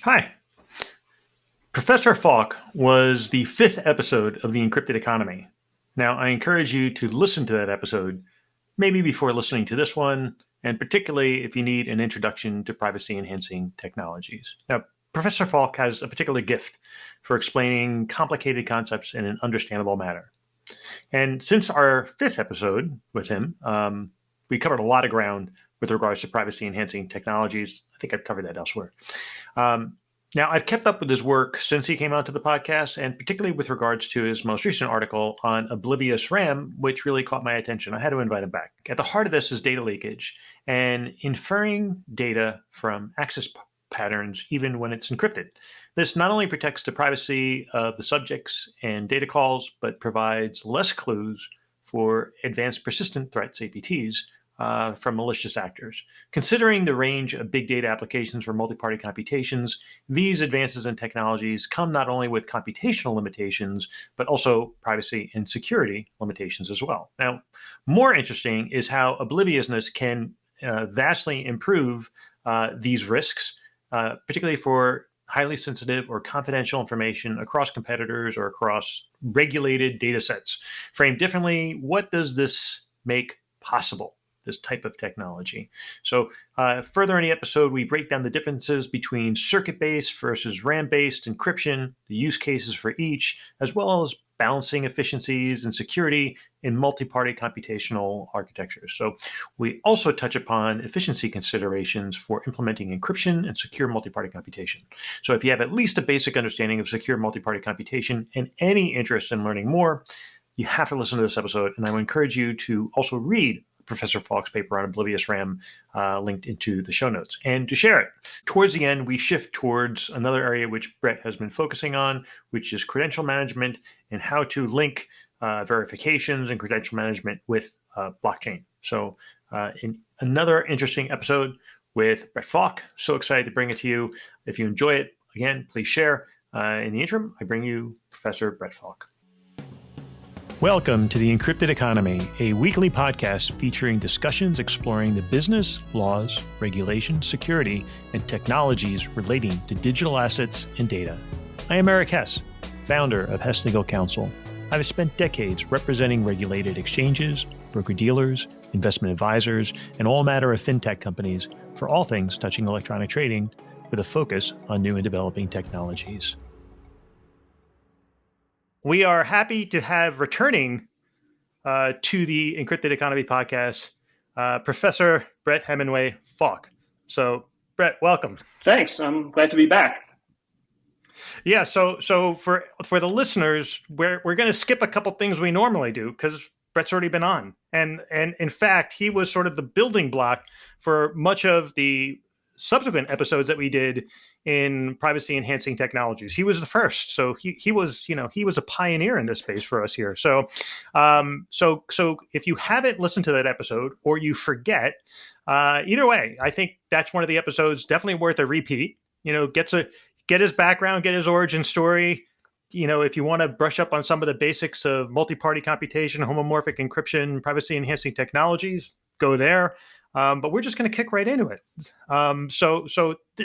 Hi. Professor Falk was the fifth episode of The Encrypted Economy. Now, I encourage you to listen to that episode, maybe before listening to this one, and particularly if you need an introduction to privacy-enhancing technologies. Now, Professor Falk has a particular gift for explaining complicated concepts in an understandable manner. And since our fifth episode with him, we covered a lot of ground with regards to privacy-enhancing technologies. I think I've covered that elsewhere. Now, I've kept up with his work since he came onto the podcast, and particularly with regards to his most recent article on Oblivious Ram, which really caught my attention. I had to invite him back. At the heart of this is data leakage and inferring data from access patterns, even when it's encrypted. This not only protects the privacy of the subjects and data calls, but provides less clues for advanced persistent threats, APTs, from malicious actors. Considering the range of big data applications for multi-party computations, these advances in technologies come not only with computational limitations, but also privacy and security limitations as well. Now, more interesting is how obliviousness can vastly improve these risks, particularly for highly sensitive or confidential information across competitors or across regulated data sets. Framed differently, what does this make possible? This type of technology. So further in the episode, we break down the differences between circuit-based versus RAM-based encryption, the use cases for each, as well as balancing efficiencies and security in multi-party computational architectures. So we also touch upon efficiency considerations for implementing encryption and secure multi-party computation. So if you have at least a basic understanding of secure multi-party computation and any interest in learning more, you have to listen to this episode. And I would encourage you to also read Professor Falk's paper on Oblivious Ram linked into the show notes, and to share it. Towards the end, we shift towards another area which Brett has been focusing on, which is credential management and how to link verifications and credential management with blockchain. So in another interesting episode with Brett Falk. So excited to bring it to you. If you enjoy it, again, please share. In the interim, I bring you Professor Brett Falk. Welcome to The Encrypted Economy, a weekly podcast featuring discussions exploring the business, laws, regulation, security, and technologies relating to digital assets and data. I am Eric Hess, founder of Hess Legal Counsel. I've spent decades representing regulated exchanges, broker-dealers, investment advisors, and all manner of fintech companies for all things touching electronic trading, with a focus on new and developing technologies. We are happy to have returning to the Encrypted Economy podcast, Professor Brett Hemenway Falk. So, Brett, welcome. Thanks. I'm glad to be back. Yeah. So for the listeners, we're going to skip a couple things we normally do because Brett's already been on, and in fact, he was sort of the building block for much of the subsequent episodes that we did in privacy enhancing technologies. He was the first. So he was a pioneer in this space for us here. So if you haven't listened to that episode or you forget, either way, I think that's one of the episodes definitely worth a repeat. Get his background, get his origin story. If you want to brush up on some of the basics of multi-party computation, homomorphic encryption, privacy enhancing technologies, go there. But we're just going to kick right into it.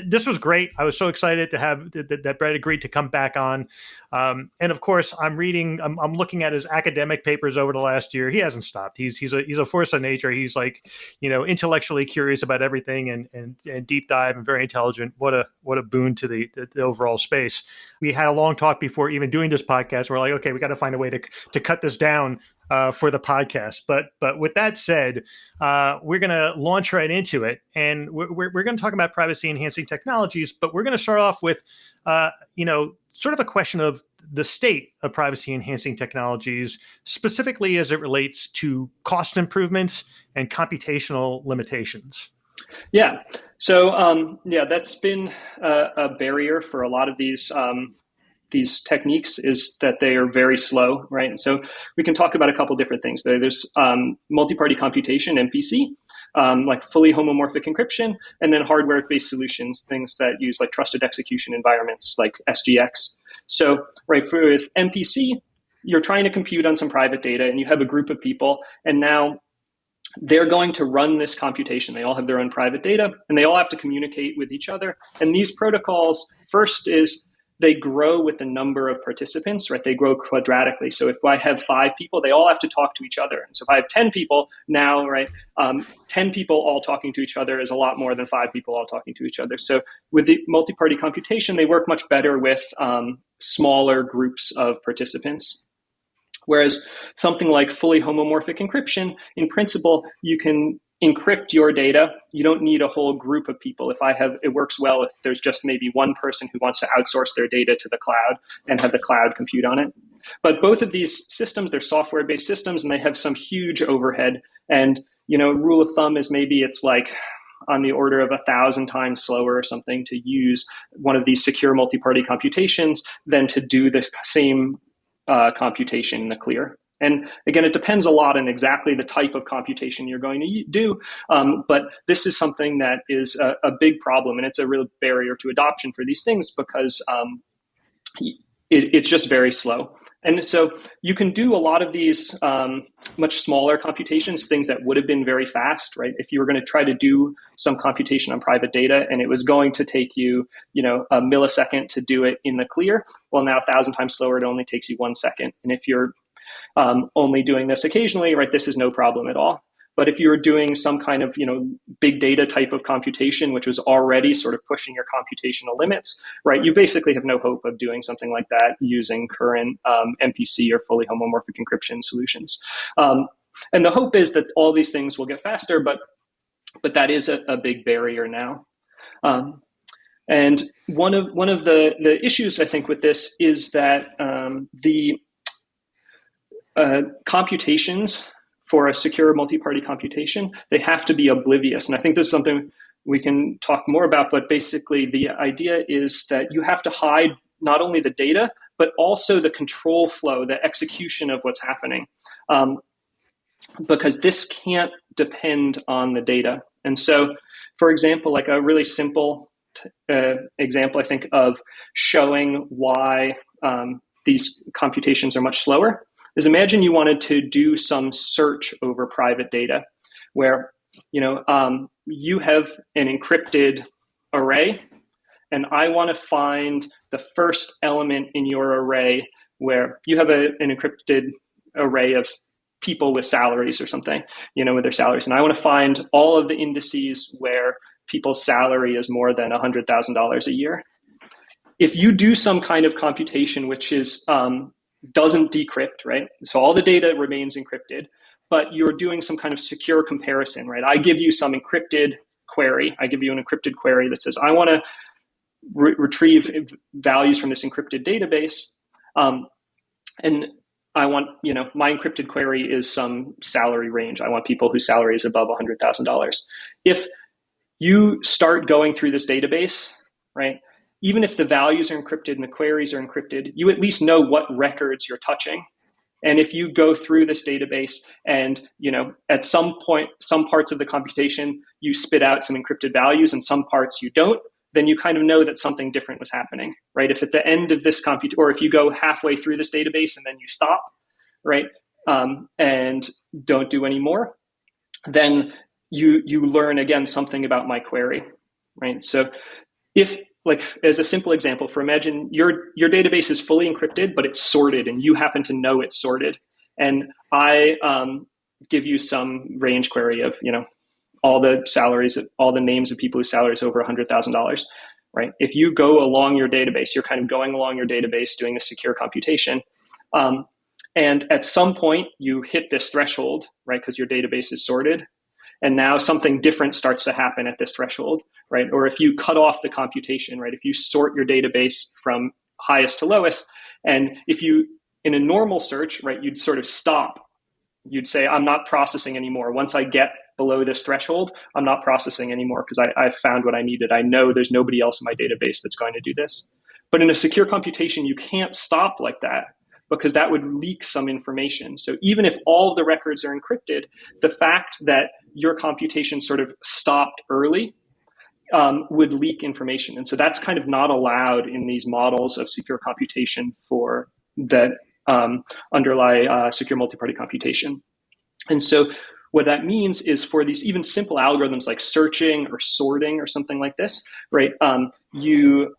This was great. I was so excited to have that Brett agreed to come back on. And of course, I'm looking at his academic papers over the last year. He hasn't stopped. He's a force of nature. He's intellectually curious about everything and deep dive and very intelligent. What a boon to the overall space. We had a long talk before even doing this podcast. We're like, okay, we got to find a way to cut this down for the podcast. But with that said, we're going to launch right into it. And we're going to talk about privacy enhancing technologies, but we're going to start off with, sort of a question of the state of privacy enhancing technologies, specifically as it relates to cost improvements and computational limitations. Yeah. So, that's been a barrier for a lot of these techniques, is that they are very slow, right? So we can talk about a couple different things. There's multi-party computation, MPC, like fully homomorphic encryption, and then hardware-based solutions, things that use like trusted execution environments like SGX. So with MPC, you're trying to compute on some private data and you have a group of people, and now they're going to run this computation. They all have their own private data, and they all have to communicate with each other. And these protocols, first is they grow with the number of participants, right? They grow quadratically. So if I have 5 people, they all have to talk to each other. And so if I have 10 people now, right, 10 people all talking to each other is a lot more than 5 people all talking to each other. So with the multi-party computation, they work much better with smaller groups of participants. Whereas something like fully homomorphic encryption, in principle, you can encrypt your data. You don't need a whole group of people. It works well if there's just maybe one person who wants to outsource their data to the cloud and have the cloud compute on it. But both of these systems, they're software-based systems, and they have some huge overhead. And, rule of thumb is maybe it's like on the order of 1,000 times slower or something to use one of these secure multi-party computations than to do the same computation in the clear. And again, it depends a lot on exactly the type of computation you're going to do. But this is something that is a big problem, and it's a real barrier to adoption for these things because it's just very slow. And so you can do a lot of these much smaller computations, things that would have been very fast, right? If you were going to try to do some computation on private data and it was going to take you, a millisecond to do it in the clear, well, now 1,000 times slower, it only takes you 1 second. And if you're only doing this occasionally, right, this is no problem at all. But if you were doing some kind of, big data type of computation, which was already sort of pushing your computational limits, right, you basically have no hope of doing something like that using current MPC or fully homomorphic encryption solutions. And the hope is that all these things will get faster, but that is a big barrier now. And one of the issues, I think, with this is that the computations for a secure multi-party computation, they have to be oblivious. And I think this is something we can talk more about, but basically the idea is that you have to hide not only the data, but also the control flow, the execution of what's happening, because this can't depend on the data. And so, for example, like a really simple example, I think, of showing why these computations are much slower is imagine you wanted to do some search over private data where, you have an encrypted array and I want to find the first element in your array where you have an encrypted array of people with salaries or something, with their salaries. And I want to find all of the indices where people's salary is more than $100,000 a year. If you do some kind of computation, which is, doesn't decrypt, right? So all the data remains encrypted, but you're doing some kind of secure comparison, right? I give you some encrypted query. I give you an encrypted query that says, I want to retrieve values from this encrypted database. And I want, my encrypted query is some salary range. I want people whose salary is above $100,000. If you start going through this database, right, even if the values are encrypted and the queries are encrypted, you at least know what records you're touching. And if you go through this database and, at some point, some parts of the computation, you spit out some encrypted values and some parts you don't, then you kind of know that something different was happening, right? If at the end of this or if you go halfway through this database and then you stop, right, and don't do any more, then you learn, again, something about my query, right? So if, like, as a simple example, imagine your database is fully encrypted, but it's sorted and you happen to know it's sorted. And I give you some range query of, all the salaries, all the names of people whose salaries over $100,000, right? If you go along your database, you're kind of going along your database doing a secure computation. And at some point you hit this threshold, right? Because your database is sorted. And now something different starts to happen at this threshold, right? Or if you cut off the computation, right? If you sort your database from highest to lowest, and if you, in a normal search, right, you'd sort of stop. You'd say, I'm not processing anymore. Once I get below this threshold, I'm not processing anymore because I've found what I needed. I know there's nobody else in my database that's going to do this. But in a secure computation, you can't stop like that, because that would leak some information. So even if all of the records are encrypted, the fact that your computation sort of stopped early would leak information. And so that's kind of not allowed in these models of secure computation that underlie secure multi-party computation. And so what that means is for these even simple algorithms like searching or sorting or something like this, right? You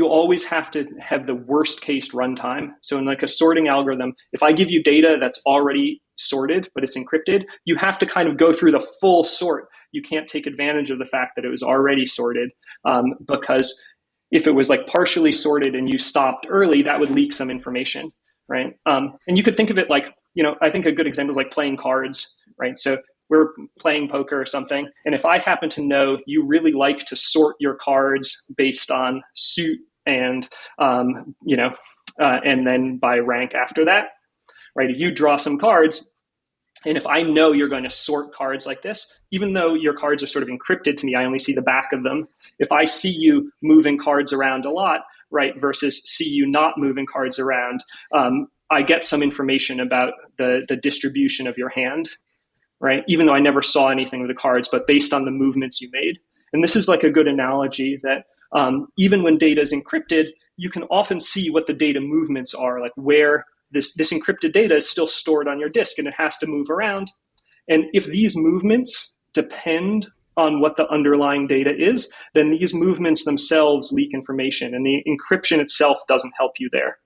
always have to have the worst case runtime. So in like a sorting algorithm, if I give you data that's already sorted, but it's encrypted, you have to kind of go through the full sort. You can't take advantage of the fact that it was already sorted, because if it was like partially sorted and you stopped early, that would leak some information, right? And you could think of it like, I think a good example is like playing cards, right? So we're playing poker or something, and if I happen to know you really like to sort your cards based on suit and and then by rank after that, right? If you draw some cards, and if I know you're going to sort cards like this, even though your cards are sort of encrypted to me, I only see the back of them. If I see you moving cards around a lot, right, versus see you not moving cards around, I get some information about the distribution of your hand, right? Even though I never saw anything with the cards, but based on the movements you made. And this is like a good analogy that even when data is encrypted, you can often see what the data movements are, like where this encrypted data is still stored on your disk and it has to move around. And if these movements depend on what the underlying data is, then these movements themselves leak information, and the encryption itself doesn't help you there.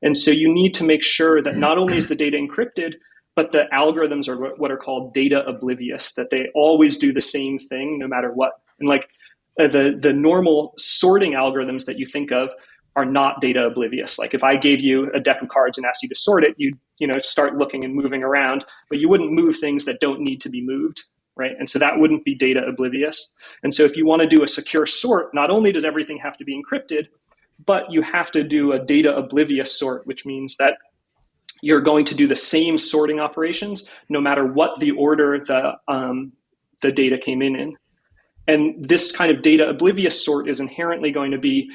And so you need to make sure that not only is the data encrypted, but the algorithms are what are called data oblivious, that they always do the same thing no matter what. And like the normal sorting algorithms that you think of are not data oblivious. Like if I gave you a deck of cards and asked you to sort it, you'd start looking and moving around, but you wouldn't move things that don't need to be moved, right? And so that wouldn't be data oblivious. And so if you want to do a secure sort, not only does everything have to be encrypted, but you have to do a data oblivious sort, which means that you're going to do the same sorting operations no matter what the order the data came in. And this kind of data oblivious sort is inherently going to be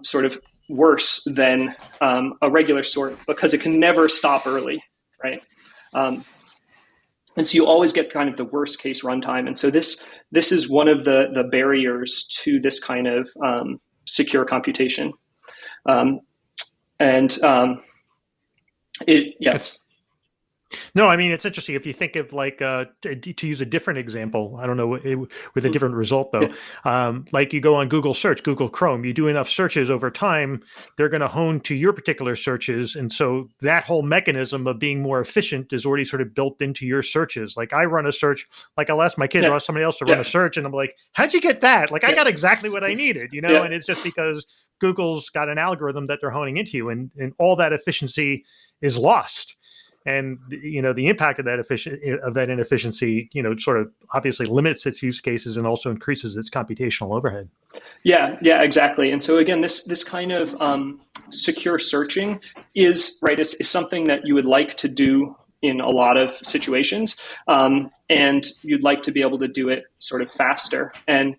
sort of worse than a regular sort because it can never stop early, right? And so you always get kind of the worst case runtime. And so this is one of the barriers to this kind of secure computation. No, I mean, it's interesting. If you think of like, to use a different example, I don't know, with a different result though, like you go on Google search, Google Chrome, you do enough searches over time, they're going to hone to your particular searches. And so that whole mechanism of being more efficient is already sort of built into your searches. Like I run a search, like I'll ask my kids or ask somebody else to run a search, and I'm like, how'd you get that? Like I got exactly what I needed, and it's just because Google's got an algorithm that they're honing into, and all that efficiency is lost. And the impact of that inefficiency, sort of obviously limits its use cases and also increases its computational overhead. Yeah, exactly. And so again, this kind of secure searching is right. It's something that you would like to do in a lot of situations, and you'd like to be able to do it sort of faster. And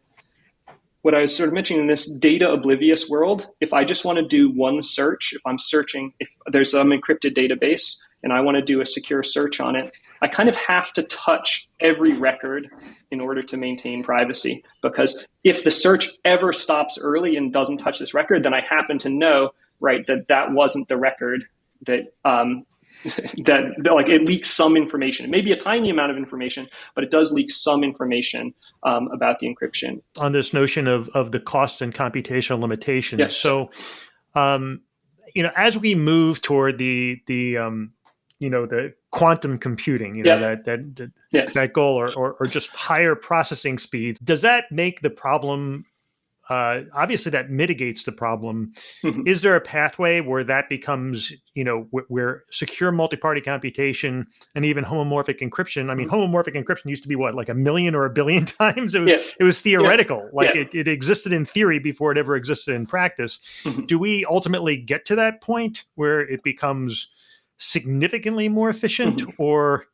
what I was sort of mentioning in this data oblivious world, if I just want to do one search, if I'm searching, if there's some encrypted database and I want to do a secure search on it, I kind of have to touch every record in order to maintain privacy. Because if the search ever stops early and doesn't touch this record, then I happen to know, right, that wasn't the record that that like it leaks some information. It may be a tiny amount of information, but it does leak some information about the encryption. On this notion of the cost and computational limitations. Yeah. So, as we move toward the quantum computing, that goal or just higher processing speeds, does that make the problem? Obviously, that mitigates the problem. Mm-hmm. Is there a pathway where that becomes, where secure multi-party computation and even homomorphic encryption? I mean, homomorphic encryption used to be what, like 1 million or 1 billion times? It was theoretical. It existed in theory before it ever existed in practice. Mm-hmm. Do we ultimately get to that point where it becomes significantly more efficient, mm-hmm.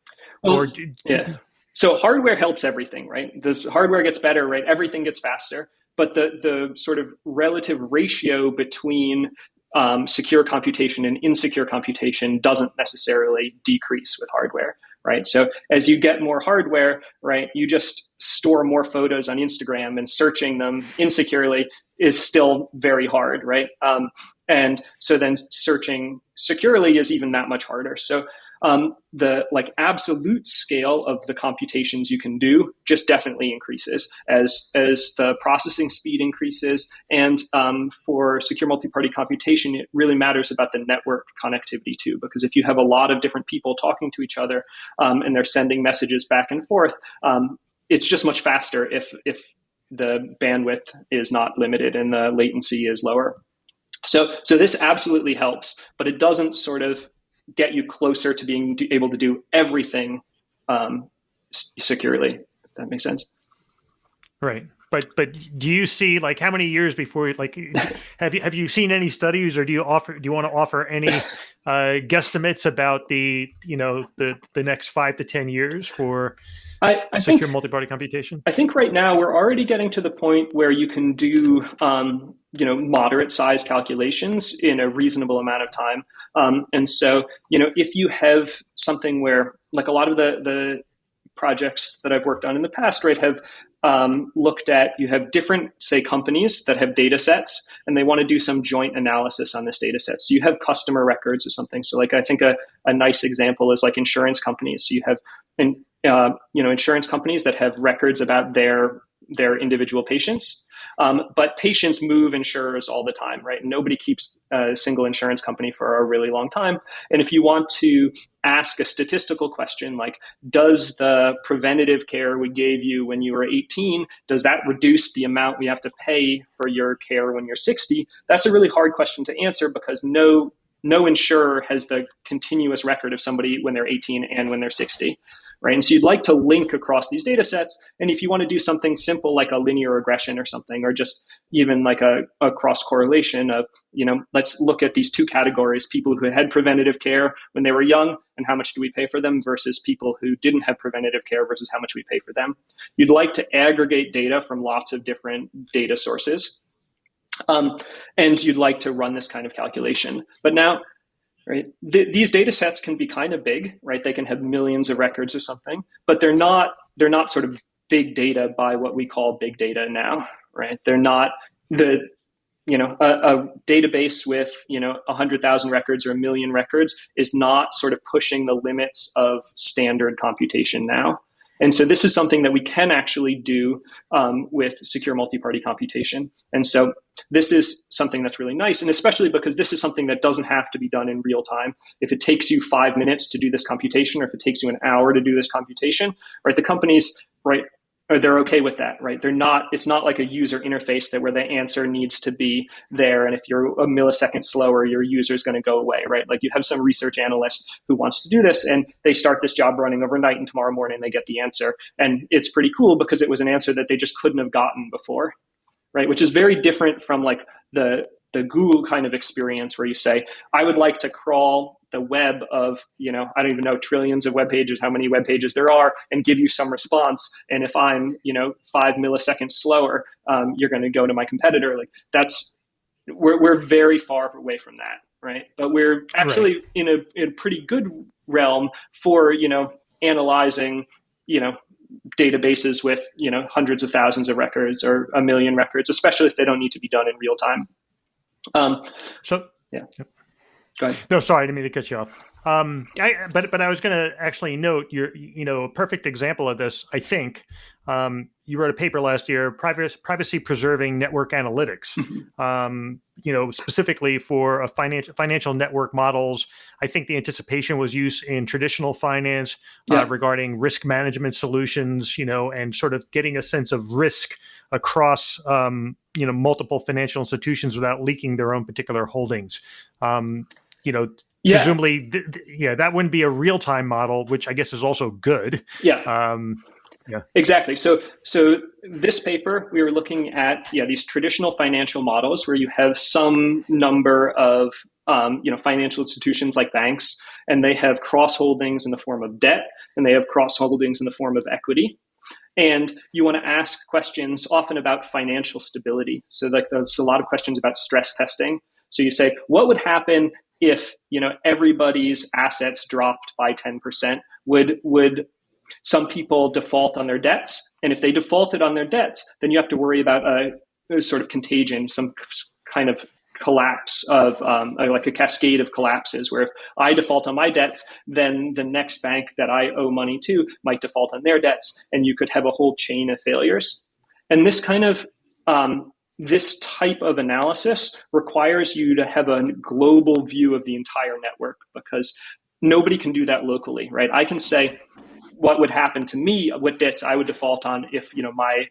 So hardware helps everything, right? This hardware gets better, right? Everything gets faster. But the sort of relative ratio between secure computation and insecure computation doesn't necessarily decrease with hardware, right? So as you get more hardware, right, you just store more photos on Instagram, and searching them insecurely is still very hard, right? And so then searching securely is even that much harder. So the like absolute scale of the computations you can do just definitely increases as the processing speed increases. And for secure multi-party computation, it really matters about the network connectivity too, because if you have a lot of different people talking to each other and they're sending messages back and forth, it's just much faster if the bandwidth is not limited and the latency is lower. So this absolutely helps, but it doesn't sort of get you closer to being able to do everything securely, if that makes sense. Right. But do you see like how many years before like have you seen any studies, or do you want to offer any guesstimates about the next 5 to 10 years for secure multi-party computation? I think right now we're already getting to the point where you can do moderate size calculations in a reasonable amount of time. And so if you have something where like a lot of the projects that I've worked on in the past, right, have looked at, you have different, say, companies that have data sets and they want to do some joint analysis on this data set. So you have customer records or something. So like I think a nice example is like insurance companies. So you have insurance companies that have records about their individual patients. But patients move insurers all the time, right? Nobody keeps a single insurance company for a really long time. And if you want to ask a statistical question like, does the preventative care we gave you when you were 18, does that reduce the amount we have to pay for your care when you're 60? That's a really hard question to answer because no insurer has the continuous record of somebody when they're 18 and when they're 60. Right. And so you'd like to link across these data sets. And if you want to do something simple like a linear regression or something, or just even like a cross correlation of, let's look at these two categories, people who had preventative care when they were young and how much do we pay for them versus people who didn't have preventative care versus how much we pay for them. You'd like to aggregate data from lots of different data sources. And you'd like to run this kind of calculation. But now, right, these data sets can be kind of big, right? They can have millions of records or something, but they're not sort of big data by what we call big data now, right? They're not a database with 100,000 records or 1 million records is not sort of pushing the limits of standard computation now. And so this is something that we can actually do with secure multi-party computation. And so this is something that's really nice, and especially because this is something that doesn't have to be done in real time. If it takes you 5 minutes to do this computation, or if it takes you an hour to do this computation, right, the companies, right, they're okay with that, right? It's not like a user interface where the answer needs to be there. And if you're a millisecond slower, your user is going to go away, right? Like you have some research analyst who wants to do this and they start this job running overnight and tomorrow morning they get the answer. And it's pretty cool because it was an answer that they just couldn't have gotten before, right? Which is very different from like the Google kind of experience where you say, I would like to crawl the web of, I don't even know, trillions of web pages, how many web pages there are, and give you some response. And if I'm, 5 milliseconds slower, you're going to go to my competitor. Like we're very far away from that, right? But we're actually in a pretty good realm for, analyzing, databases with, hundreds of thousands of records or 1 million records, especially if they don't need to be done in real time. Yeah. Go ahead. No, sorry, I didn't mean to cut you off. But I was going to actually note a perfect example of this. I think you wrote a paper last year, privacy preserving network analytics. Specifically for a financial network models. I think the anticipation was used in traditional finance regarding risk management solutions. And sort of getting a sense of risk across multiple financial institutions without leaking their own particular holdings. Presumably, that wouldn't be a real-time model, which I guess is also good. Yeah. Exactly. So this paper, we were looking at these traditional financial models where you have some number of financial institutions like banks, and they have cross holdings in the form of debt, and they have cross holdings in the form of equity. And you want to ask questions often about financial stability. So like there's a lot of questions about stress testing. So you say, what would happen if everybody's assets dropped by 10%? Would some people default on their debts? And if they defaulted on their debts, then you have to worry about a sort of contagion, some kind of collapse of like a cascade of collapses, where if I default on my debts, then the next bank that I owe money to might default on their debts, and you could have a whole chain of failures. And this type of analysis requires you to have a global view of the entire network, because nobody can do that locally, right? I can say what would happen to me, what debts I would default on if my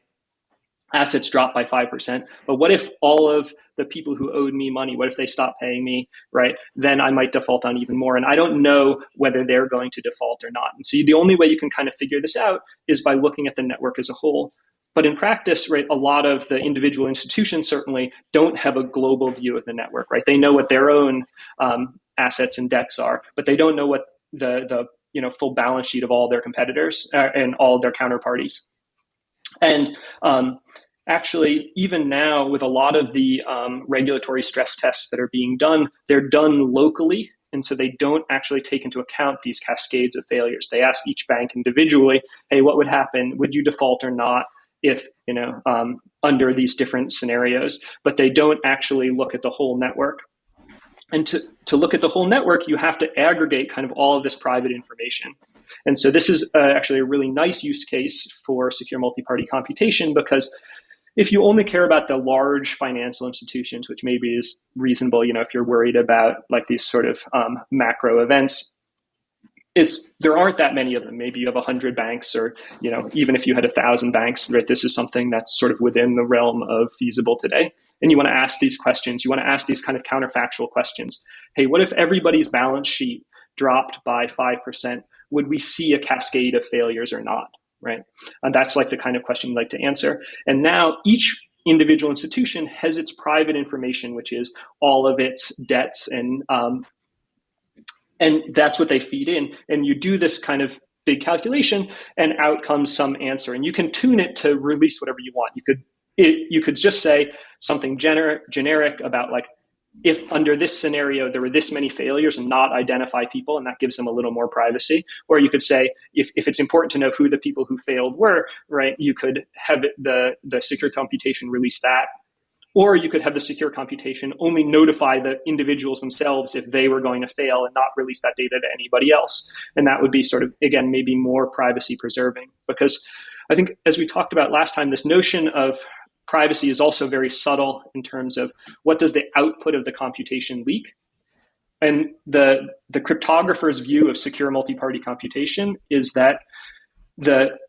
assets drop by 5%. But what if all of the people who owed me money, what if they stop paying me, right? Then I might default on even more. And I don't know whether they're going to default or not. And so the only way you can kind of figure this out is by looking at the network as a whole. But in practice, right, a lot of the individual institutions certainly don't have a global view of the network, right? They know what their own assets and debts are, but they don't know what the full balance sheet of all their competitors and all their counterparties. And actually, even now, with a lot of the regulatory stress tests that are being done, they're done locally. And so they don't actually take into account these cascades of failures. They ask each bank individually, hey, what would happen? Would you default or not if, under these different scenarios? But they don't actually look at the whole network. And to look at the whole network, you have to aggregate kind of all of this private information. And so this is actually a really nice use case for secure multi-party computation, because if you only care about the large financial institutions, which maybe is reasonable, if you're worried about like these sort of macro events, there aren't that many of them. Maybe you have 100 banks, or even if you had 1,000 banks, right? This is something that's sort of within the realm of feasible today. And you want to ask these questions. You want to ask these kind of counterfactual questions. Hey, what if everybody's balance sheet dropped by 5%? Would we see a cascade of failures or not? Right? And that's like the kind of question you'd like to answer. And now each individual institution has its private information, which is all of its debts, and that's what they feed in. And you do this kind of big calculation, and out comes some answer. And you can tune it to release whatever you want. You could just say something generic about like, if under this scenario there were this many failures, and not identify people, and that gives them a little more privacy. Or you could say, if it's important to know who the people who failed were, right, you could have the secure computation release that. Or you could have the secure computation only notify the individuals themselves if they were going to fail, and not release that data to anybody else. And that would be sort of, again, maybe more privacy preserving. Because I think, as we talked about last time, this notion of privacy is also very subtle in terms of what does the output of the computation leak. And the cryptographer's view of secure multi-party computation is that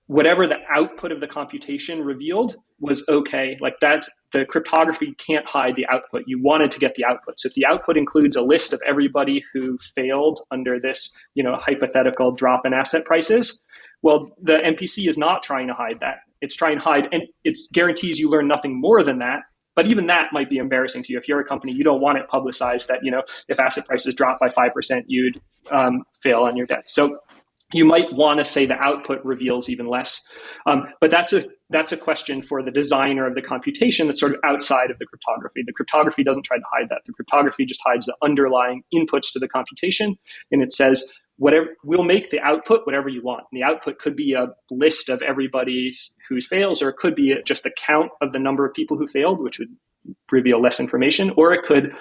whatever the output of the computation revealed was okay. Like that, the cryptography can't hide the output. You wanted to get the output. So if the output includes a list of everybody who failed under this, hypothetical drop in asset prices, well, the MPC is not trying to hide that. It's trying to hide, and it guarantees you learn nothing more than that. But even that might be embarrassing to you. If you're a company, you don't want it publicized that, if asset prices drop by 5%, you'd fail on your debt. So you might want to say the output reveals even less. But that's a question for the designer of the computation that's sort of outside of the cryptography. The cryptography doesn't try to hide that. The cryptography just hides the underlying inputs to the computation. And it says, we'll make the output whatever you want. And the output could be a list of everybody who fails, or it could be just a count of the number of people who failed, which would reveal less information, or it could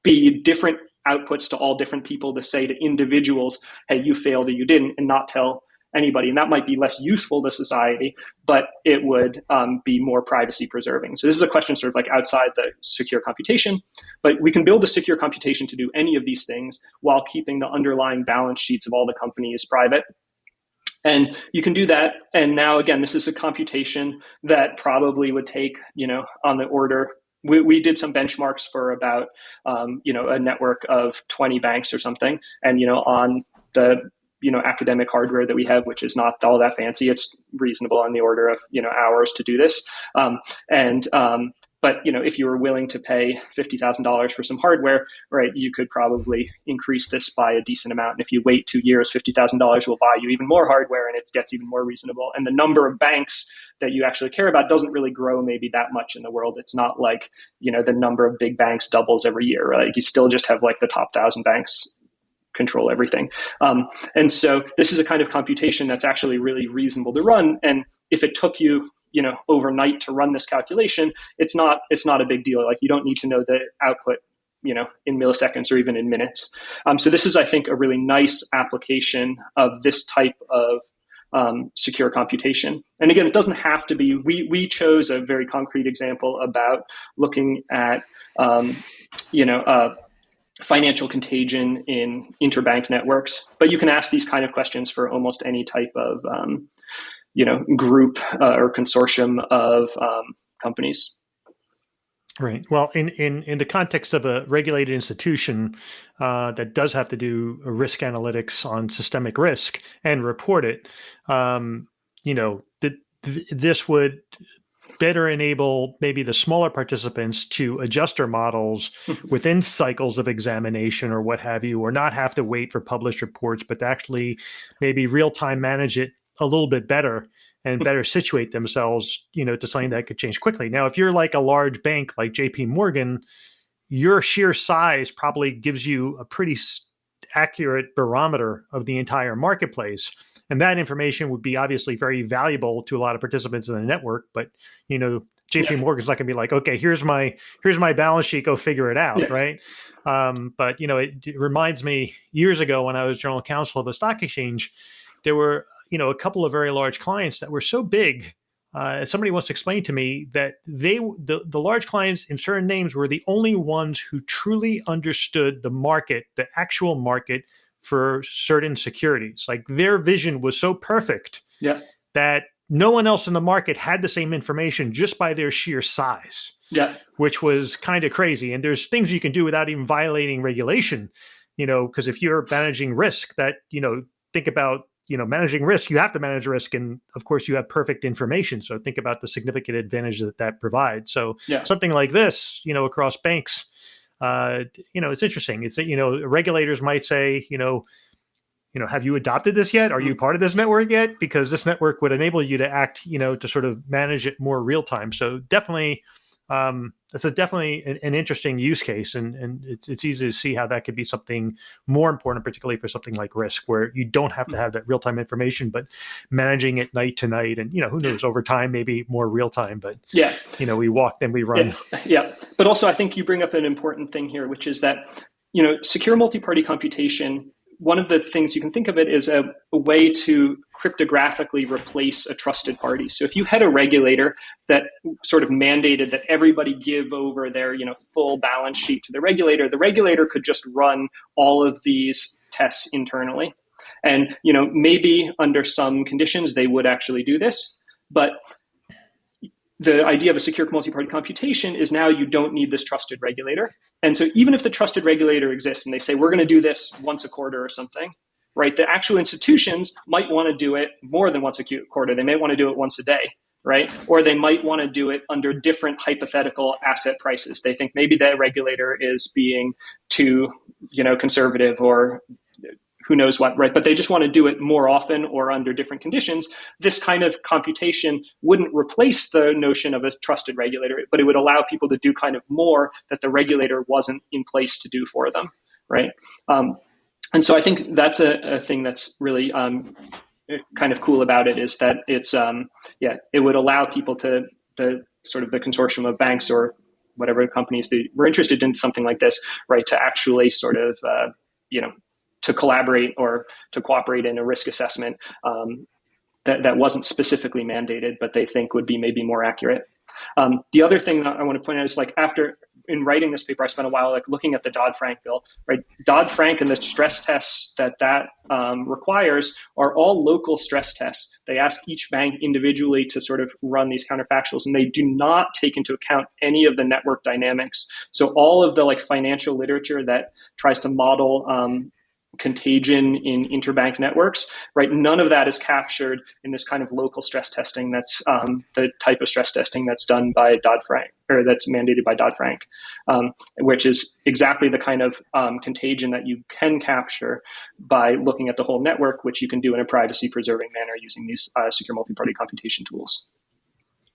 be different outputs to all different people to say to individuals, hey, you failed or you didn't, and not tell anybody. And that might be less useful to society, but it would be more privacy preserving. So this is a question sort of like outside the secure computation, but we can build a secure computation to do any of these things while keeping the underlying balance sheets of all the companies private. And you can do that. And now, again, this is a computation that probably would take, on the order. We did some benchmarks for about, a network of 20 banks or something. And, on the, academic hardware that we have, which is not all that fancy, it's reasonable on the order of, hours to do this. But, if you were willing to pay $50,000 for some hardware, right, you could probably increase this by a decent amount. And if you wait 2 years, $50,000 will buy you even more hardware, and it gets even more reasonable. And the number of banks that you actually care about doesn't really grow maybe that much in the world. It's not like, the number of big banks doubles every year, right? You still just have like the top 1,000 banks control everything. And so this is a kind of computation that's actually really reasonable to run. And if it took you, overnight to run this calculation, it's not a big deal. Like, you don't need to know the output in milliseconds or even in minutes. So this is, I think, a really nice application of this type of secure computation. And again, it doesn't have to be. We chose a very concrete example about looking at financial contagion in interbank networks, but you can ask these kind of questions for almost any type of group or consortium of companies. Right. Well, in the context of a regulated institution that does have to do risk analytics on systemic risk and report it, this would better enable maybe the smaller participants to adjust their models within cycles of examination or what have you, or not have to wait for published reports, but to actually maybe real-time manage it a little bit better and better situate themselves, to something that could change quickly. Now, if you're like a large bank like JP Morgan, your sheer size probably gives you a pretty accurate barometer of the entire marketplace. And that information would be obviously very valuable to a lot of participants in the network. But, JP Morgan's not going to be like, okay, here's my balance sheet, go figure it out, right? But, it reminds me years ago when I was general counsel of a stock exchange, there were, a couple of very large clients that were so big. Somebody once explained to me that the large clients in certain names were the only ones who truly understood the market, the actual market for certain securities. Like their vision was so perfect that no one else in the market had the same information just by their sheer size, which was kind of crazy. And there's things you can do without even violating regulation, because if you're managing risk that, think about, managing risk, you have to manage risk. And of course you have perfect information. So think about the significant advantage that provides. So something like this, across banks, it's interesting. It's, regulators might say, have you adopted this yet? Are you part of this network yet? Because this network would enable you to act, to sort of manage it more real time. So definitely, that's definitely an interesting use case, and it's easy to see how that could be something more important, particularly for something like risk, where you don't have to have that real time information, but managing it night to night, and who knows, over time maybe more real time. But we walk, then we run. But also, I think you bring up an important thing here, which is that secure multi-party computation. One of the things you can think of it is a way to cryptographically replace a trusted party. So if you had a regulator that sort of mandated that everybody give over their full balance sheet to the regulator could just run all of these tests internally. And maybe under some conditions they would actually do this, but the idea of a secure multi-party computation is now you don't need this trusted regulator. And so even if the trusted regulator exists and they say, we're going to do this once a quarter or something, right? The actual institutions might want to do it more than once a quarter. They may want to do it once a day, right? Or they might want to do it under different hypothetical asset prices. They think maybe the regulator is being too, conservative or who knows what, right? But they just want to do it more often or under different conditions. This kind of computation wouldn't replace the notion of a trusted regulator, but it would allow people to do kind of more that the regulator wasn't in place to do for them, right? And so I think that's a thing that's really kind of cool about it, is that it's, it would allow people to, the sort of the consortium of banks or whatever companies that were interested in something like this, right, to actually sort of, to collaborate or to cooperate in a risk assessment that wasn't specifically mandated, but they think would be maybe more accurate. The other thing that I want to point out is in writing this paper, I spent a while looking at the Dodd-Frank bill, right? Dodd-Frank and the stress tests that requires are all local stress tests. They ask each bank individually to sort of run these counterfactuals, and they do not take into account any of the network dynamics. So all of the financial literature that tries to model contagion in interbank networks, right? None of that is captured in this kind of local stress testing. That's the type of stress testing that's done by Dodd-Frank, or that's mandated by Dodd-Frank, which is exactly the kind of contagion that you can capture by looking at the whole network, which you can do in a privacy-preserving manner using these secure multi-party computation tools.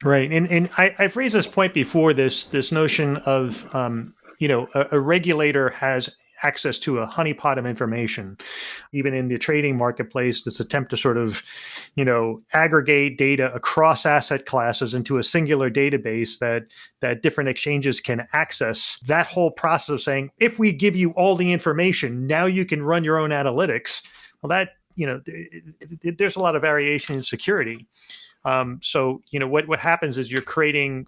Right, and I've raised this point before. This notion of a regulator has access to a honeypot of information. Even in the trading marketplace, this attempt to sort of, aggregate data across asset classes into a singular database that different exchanges can access. That whole process of saying, if we give you all the information, now you can run your own analytics. Well, that, there's a lot of variation in security. So, what happens is you're creating,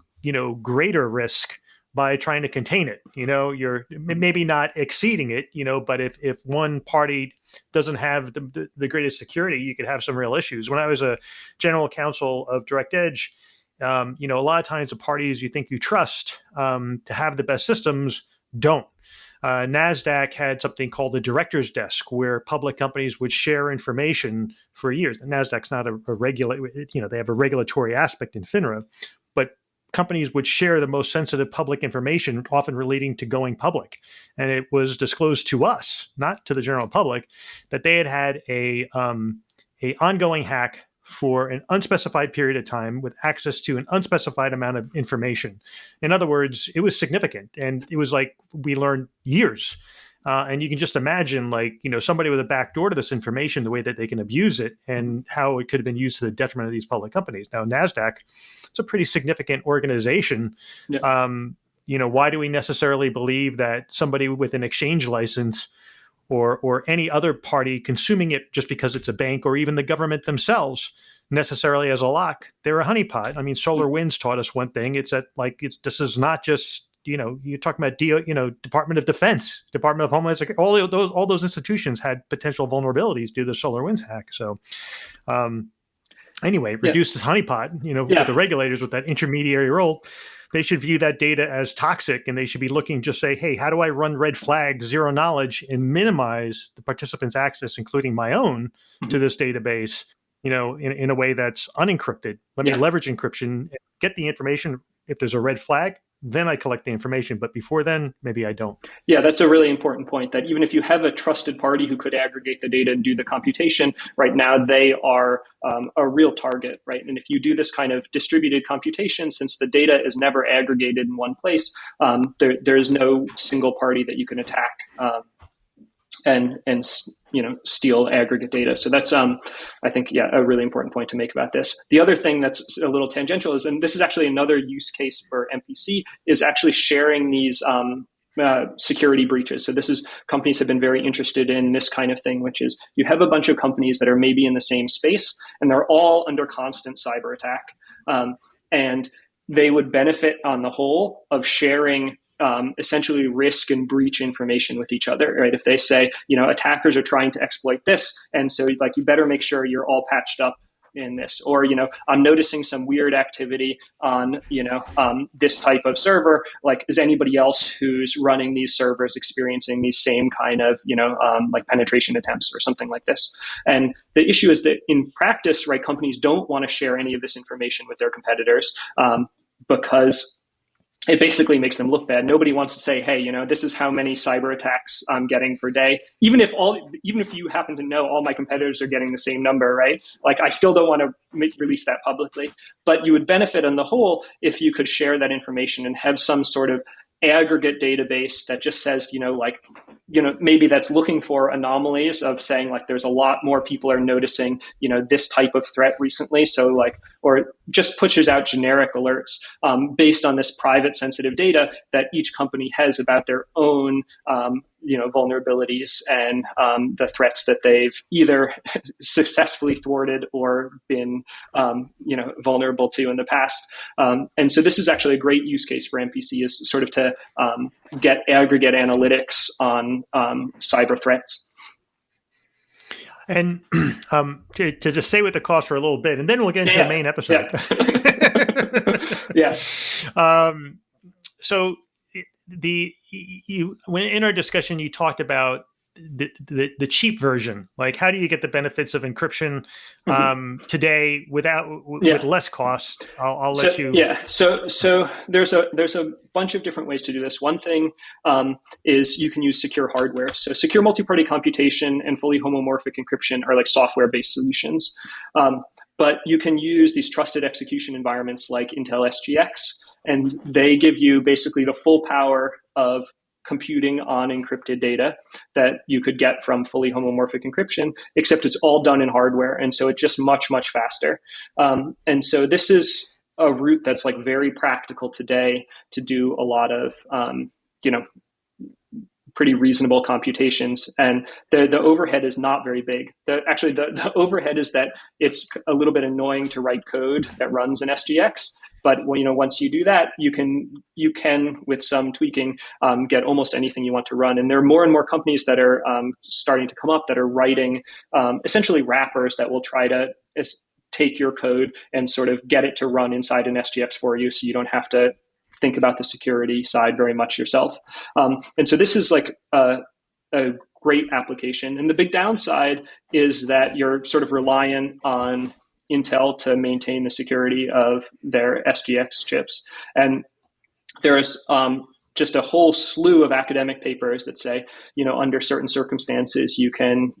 greater risk by trying to contain it. You're maybe not exceeding it, but if one party doesn't have the greatest security, you could have some real issues. When I was a general counsel of Direct Edge, a lot of times the parties you think you trust to have the best systems don't. NASDAQ had something called the director's desk, where public companies would share information for years. And NASDAQ's not a they have a regulatory aspect in FINRA, but companies would share the most sensitive public information, often relating to going public. And it was disclosed to us, not to the general public, that they had a ongoing hack for an unspecified period of time with access to an unspecified amount of information. In other words, it was significant. And it was like we learned years. And you can just imagine, somebody with a backdoor to this information, the way that they can abuse it and how it could have been used to the detriment of these public companies. Now, NASDAQ, it's a pretty significant organization. Yeah. Why do we necessarily believe that somebody with an exchange license or any other party consuming it just because it's a bank, or even the government themselves necessarily as a lock, they're a honeypot? I mean, SolarWinds taught us one thing. It's that this is not just, you're talking about Department of Defense, Department of Homeland Security, all those institutions had potential vulnerabilities due to the SolarWinds hack. So anyway, reduce this honeypot, with the regulators with that intermediary role. They should view that data as toxic, and they should be looking, just say, hey, how do I run red flag, zero knowledge, and minimize the participants' access, including my own, to this database, in a way that's unencrypted. Let me leverage encryption, get the information. If there's a red flag, then I collect the information. But before then, maybe I don't. Yeah, that's a really important point, that even if you have a trusted party who could aggregate the data and do the computation, right now they are a real target, right? And if you do this kind of distributed computation, since the data is never aggregated in one place, there is no single party that you can attack and steal aggregate data. So that's I think a really important point to make about this. The other thing that's a little tangential is, and this is actually another use case for MPC, is actually sharing these security breaches. So this is, companies have been very interested in this kind of thing, which is you have a bunch of companies that are maybe in the same space and they're all under constant cyber attack, and they would benefit on the whole of sharing essentially risk and breach information with each other, right? If they say, attackers are trying to exploit this, and so you better make sure you're all patched up in this, or, I'm noticing some weird activity on, this type of server. Is anybody else who's running these servers experiencing these same kind of, penetration attempts or something like this? And the issue is that in practice, right, companies don't want to share any of this information with their competitors because it basically makes them look bad. Nobody wants to say, hey, this is how many cyber attacks I'm getting per day. Even if you happen to know all my competitors are getting the same number, right? I still don't want to release that publicly. But you would benefit on the whole if you could share that information and have some sort of aggregate database that just says, maybe that's looking for anomalies of saying there's a lot more people are noticing, this type of threat recently. So or just pushes out generic alerts based on this private sensitive data that each company has about their own, vulnerabilities and the threats that they've either successfully thwarted or been, vulnerable to in the past. And so this is actually a great use case for MPC, is sort of to get aggregate analytics on cyber threats. And to just stay with the cost for a little bit, and then we'll get into the main episode. So when in our discussion, you talked about the cheap version. How do you get the benefits of encryption today with less cost? I'll let you. Yeah. So there's a bunch of different ways to do this. One thing is you can use secure hardware. So secure multi-party computation and fully homomorphic encryption are software-based solutions. But you can use these trusted execution environments like Intel SGX, and they give you basically the full power of computing on encrypted data that you could get from fully homomorphic encryption, except it's all done in hardware. And so it's just much, much faster. And so this is a route that's like very practical today to do a lot of, pretty reasonable computations. And the overhead is not very big. The overhead is that it's a little bit annoying to write code that runs in SGX. But once you do that, you can with some tweaking get almost anything you want to run. And there are more and more companies that are starting to come up that are writing essentially wrappers that will try to take your code and sort of get it to run inside an SGX for you, so you don't have to think about the security side very much yourself. And so this is like a great application. And the big downside is that you're sort of reliant on Intel to maintain the security of their SGX chips. And there's just a whole slew of academic papers that say, under certain circumstances, you can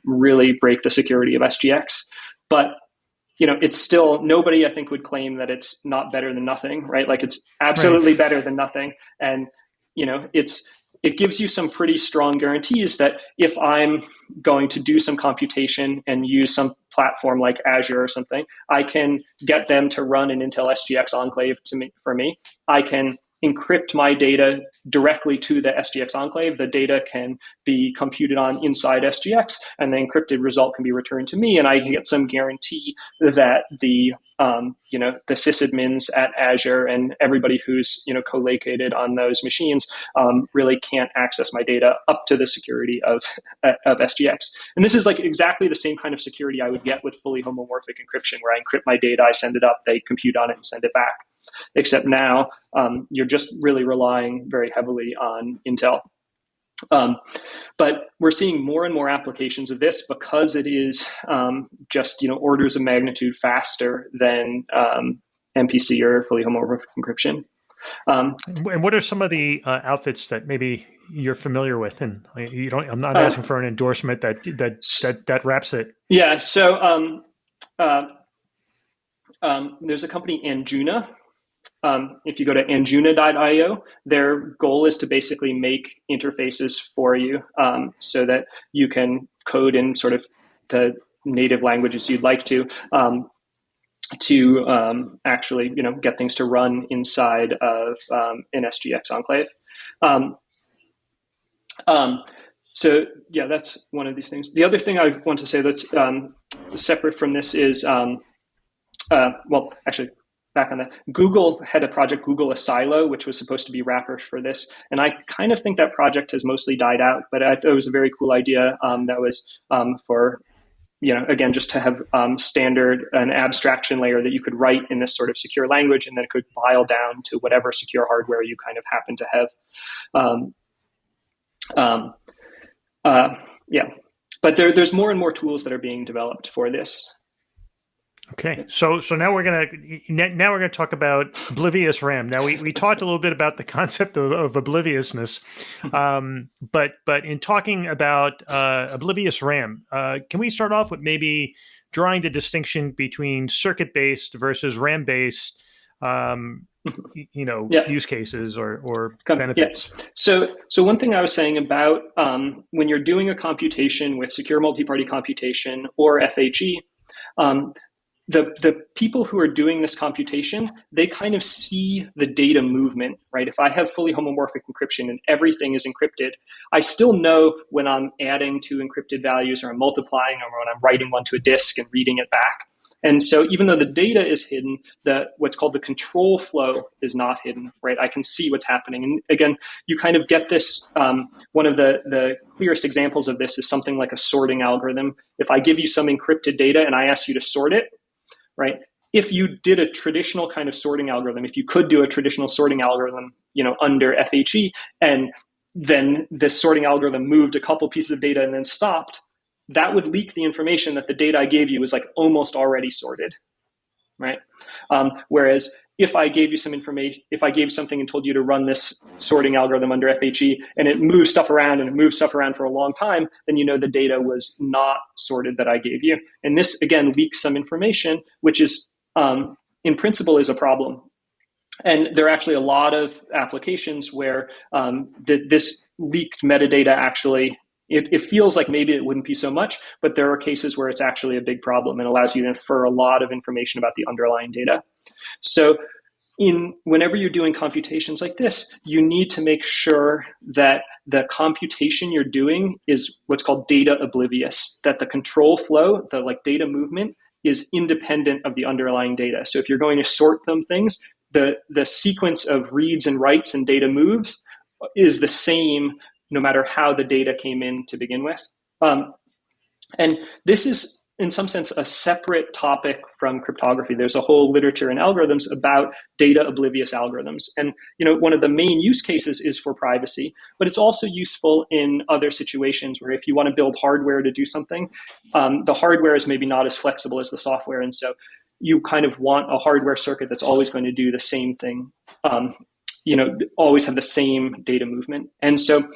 really break the security of SGX. But it's still, nobody I think would claim that it's not better than nothing, right? Like it's absolutely better than nothing. And, it gives you some pretty strong guarantees that if I'm going to do some computation and use some platform like Azure or something, I can get them to run an Intel SGX enclave for me. I can encrypt my data directly to the SGX enclave. The data can be computed on inside SGX, and the encrypted result can be returned to me. And I get some guarantee that the sysadmins at Azure and everybody who's co-located on those machines really can't access my data up to the security of SGX. And this is like exactly the same kind of security I would get with fully homomorphic encryption, where I encrypt my data, I send it up, they compute on it and send it back. Except now you're just really relying very heavily on Intel. But we're seeing more and more applications of this because it is just orders of magnitude faster than MPC or fully homomorphic encryption. And what are some of the outfits that maybe you're familiar with? And I'm not asking for an endorsement that wraps it. Yeah. So there's a company, Anjuna. If you go to anjuna.io, their goal is to basically make interfaces for you so that you can code in sort of the native languages you'd like to actually get things to run inside of an SGX enclave. So yeah, that's one of these things. The other thing I want to say that's separate from this is, back on that, Google had a project, Google Asilo, which was supposed to be wrappers for this. And I kind of think that project has mostly died out, but I thought it was a very cool idea that was for, again, just to have an abstraction layer that you could write in this sort of secure language, and then it could file down to whatever secure hardware you kind of happen to have. But there's more and more tools that are being developed for this. Okay, so now we're gonna talk about Oblivious Ram. Now we talked a little bit about the concept of obliviousness, but in talking about Oblivious Ram, can we start off with maybe drawing the distinction between circuit-based versus RAM-based, use cases or benefits? Yeah. So one thing I was saying about when you're doing a computation with secure multi-party computation or FHE. The people who are doing this computation, they kind of see the data movement, right? If I have fully homomorphic encryption and everything is encrypted, I still know when I'm adding two encrypted values or I'm multiplying or when I'm writing one to a disk and reading it back. And so even though the data is hidden, what's called the control flow is not hidden, right? I can see what's happening. And again, you kind of get this, one of the clearest examples of this is something like a sorting algorithm. If I give you some encrypted data and I ask you to sort it, right? If you did a traditional kind of sorting algorithm, if you could do a traditional sorting algorithm, under FHE, and then this sorting algorithm moved a couple pieces of data and then stopped, that would leak the information that the data I gave you was like almost already sorted, right? Whereas if I gave you some information, if I gave something and told you to run this sorting algorithm under FHE and it moves stuff around and it moves stuff around for a long time, then the data was not sorted that I gave you. And this, again, leaks some information, which is, in principle, is a problem. And there are actually a lot of applications where this leaked metadata actually, it feels like maybe it wouldn't be so much, but there are cases where it's actually a big problem and allows you to infer a lot of information about the underlying data. So whenever you're doing computations like this, you need to make sure that the computation you're doing is what's called data oblivious, that the control flow, the like data movement, is independent of the underlying data. So if you're going to sort them things, the sequence of reads and writes and data moves is the same no matter how the data came in to begin with. And this is, in some sense, a separate topic from cryptography. There's a whole literature in algorithms about data oblivious algorithms. And one of the main use cases is for privacy, but it's also useful in other situations where if you want to build hardware to do something, the hardware is maybe not as flexible as the software. And so you kind of want a hardware circuit that's always going to do the same thing, always have the same data movement. And so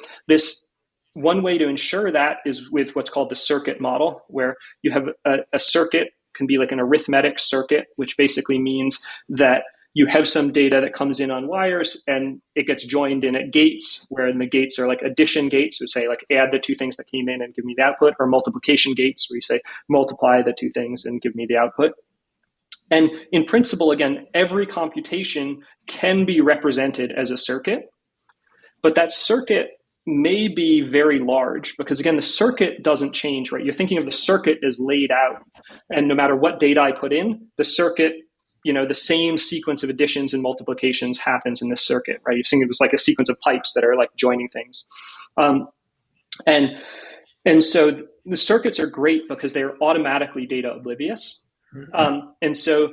one way to ensure that is with what's called the circuit model, where you have a circuit, can be like an arithmetic circuit, which basically means that you have some data that comes in on wires and it gets joined in at gates, where the gates are like addition gates, which say like add the two things that came in and give me the output, or multiplication gates, where you say multiply the two things and give me the output. And in principle, again, every computation can be represented as a circuit, but that circuit may be very large because, again, the circuit doesn't change, right? You're thinking of the circuit as laid out, and no matter what data I put in, the circuit, the same sequence of additions and multiplications happens in this circuit, right? You're thinking of it as like a sequence of pipes that are like joining things. And so the circuits are great because they're automatically data oblivious. And so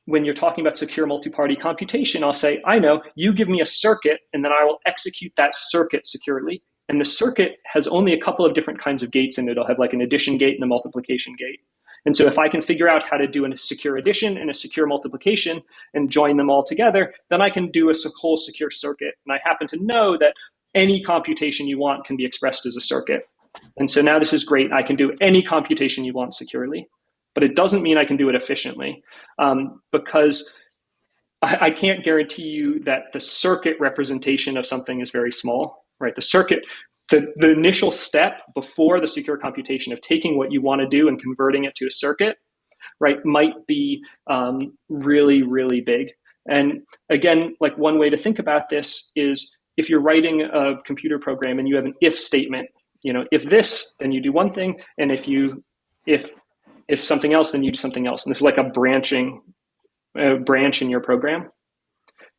when you're talking about secure multi-party computation, I'll say, I know, you give me a circuit, and then I will execute that circuit securely. And the circuit has only a couple of different kinds of gates in it. It'll have like an addition gate and a multiplication gate. And so if I can figure out how to do a secure addition and a secure multiplication and join them all together, then I can do a whole secure circuit. And I happen to know that any computation you want can be expressed as a circuit. And so now this is great. I can do any computation you want securely. But it doesn't mean I can do it efficiently, because I can't guarantee you that the circuit representation of something is very small, right? The circuit, the initial step before the secure computation of taking what you want to do and converting it to a circuit, right, might be really, really big. And again, like one way to think about this is if you're writing a computer program and you have an if statement, if this, then you do one thing, and if something else, then you do something else. And this is like a branch in your program.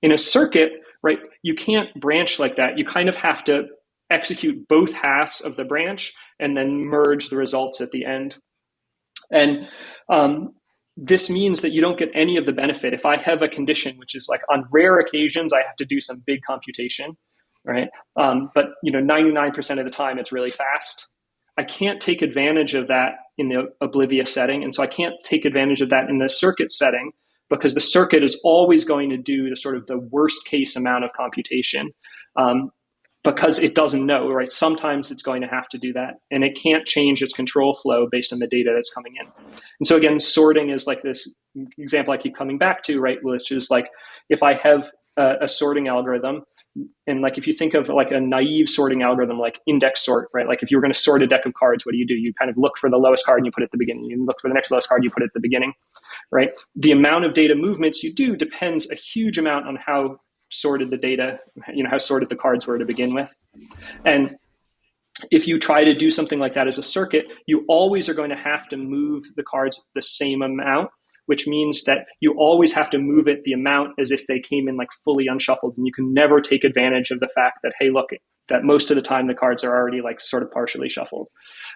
In a circuit, right, you can't branch like that. You kind of have to execute both halves of the branch and then merge the results at the end. And this means that you don't get any of the benefit. If I have a condition, which is like on rare occasions, I have to do some big computation, right? But 99% of the time, it's really fast. I can't take advantage of that in the oblivious setting. And so I can't take advantage of that in the circuit setting because the circuit is always going to do the worst case amount of computation because it doesn't know, right? Sometimes it's going to have to do that, and it can't change its control flow based on the data that's coming in. And so again, sorting is like this example I keep coming back to, right? Which is like if I have a sorting algorithm, and like if you think of like a naive sorting algorithm like index sort, right? Like if you were going to sort a deck of cards, what do? You kind of look for the lowest card and you put it at the beginning. You look for the next lowest card, you put it at the beginning, right? The amount of data movements you do depends a huge amount on how sorted the data, how sorted the cards were to begin with. And if you try to do something like that as a circuit, you always are going to have to move the cards the same amount, which means that you always have to move it the amount as if they came in like fully unshuffled. And you can never take advantage of the fact that, hey, look, that most of the time the cards are already like sort of partially shuffled.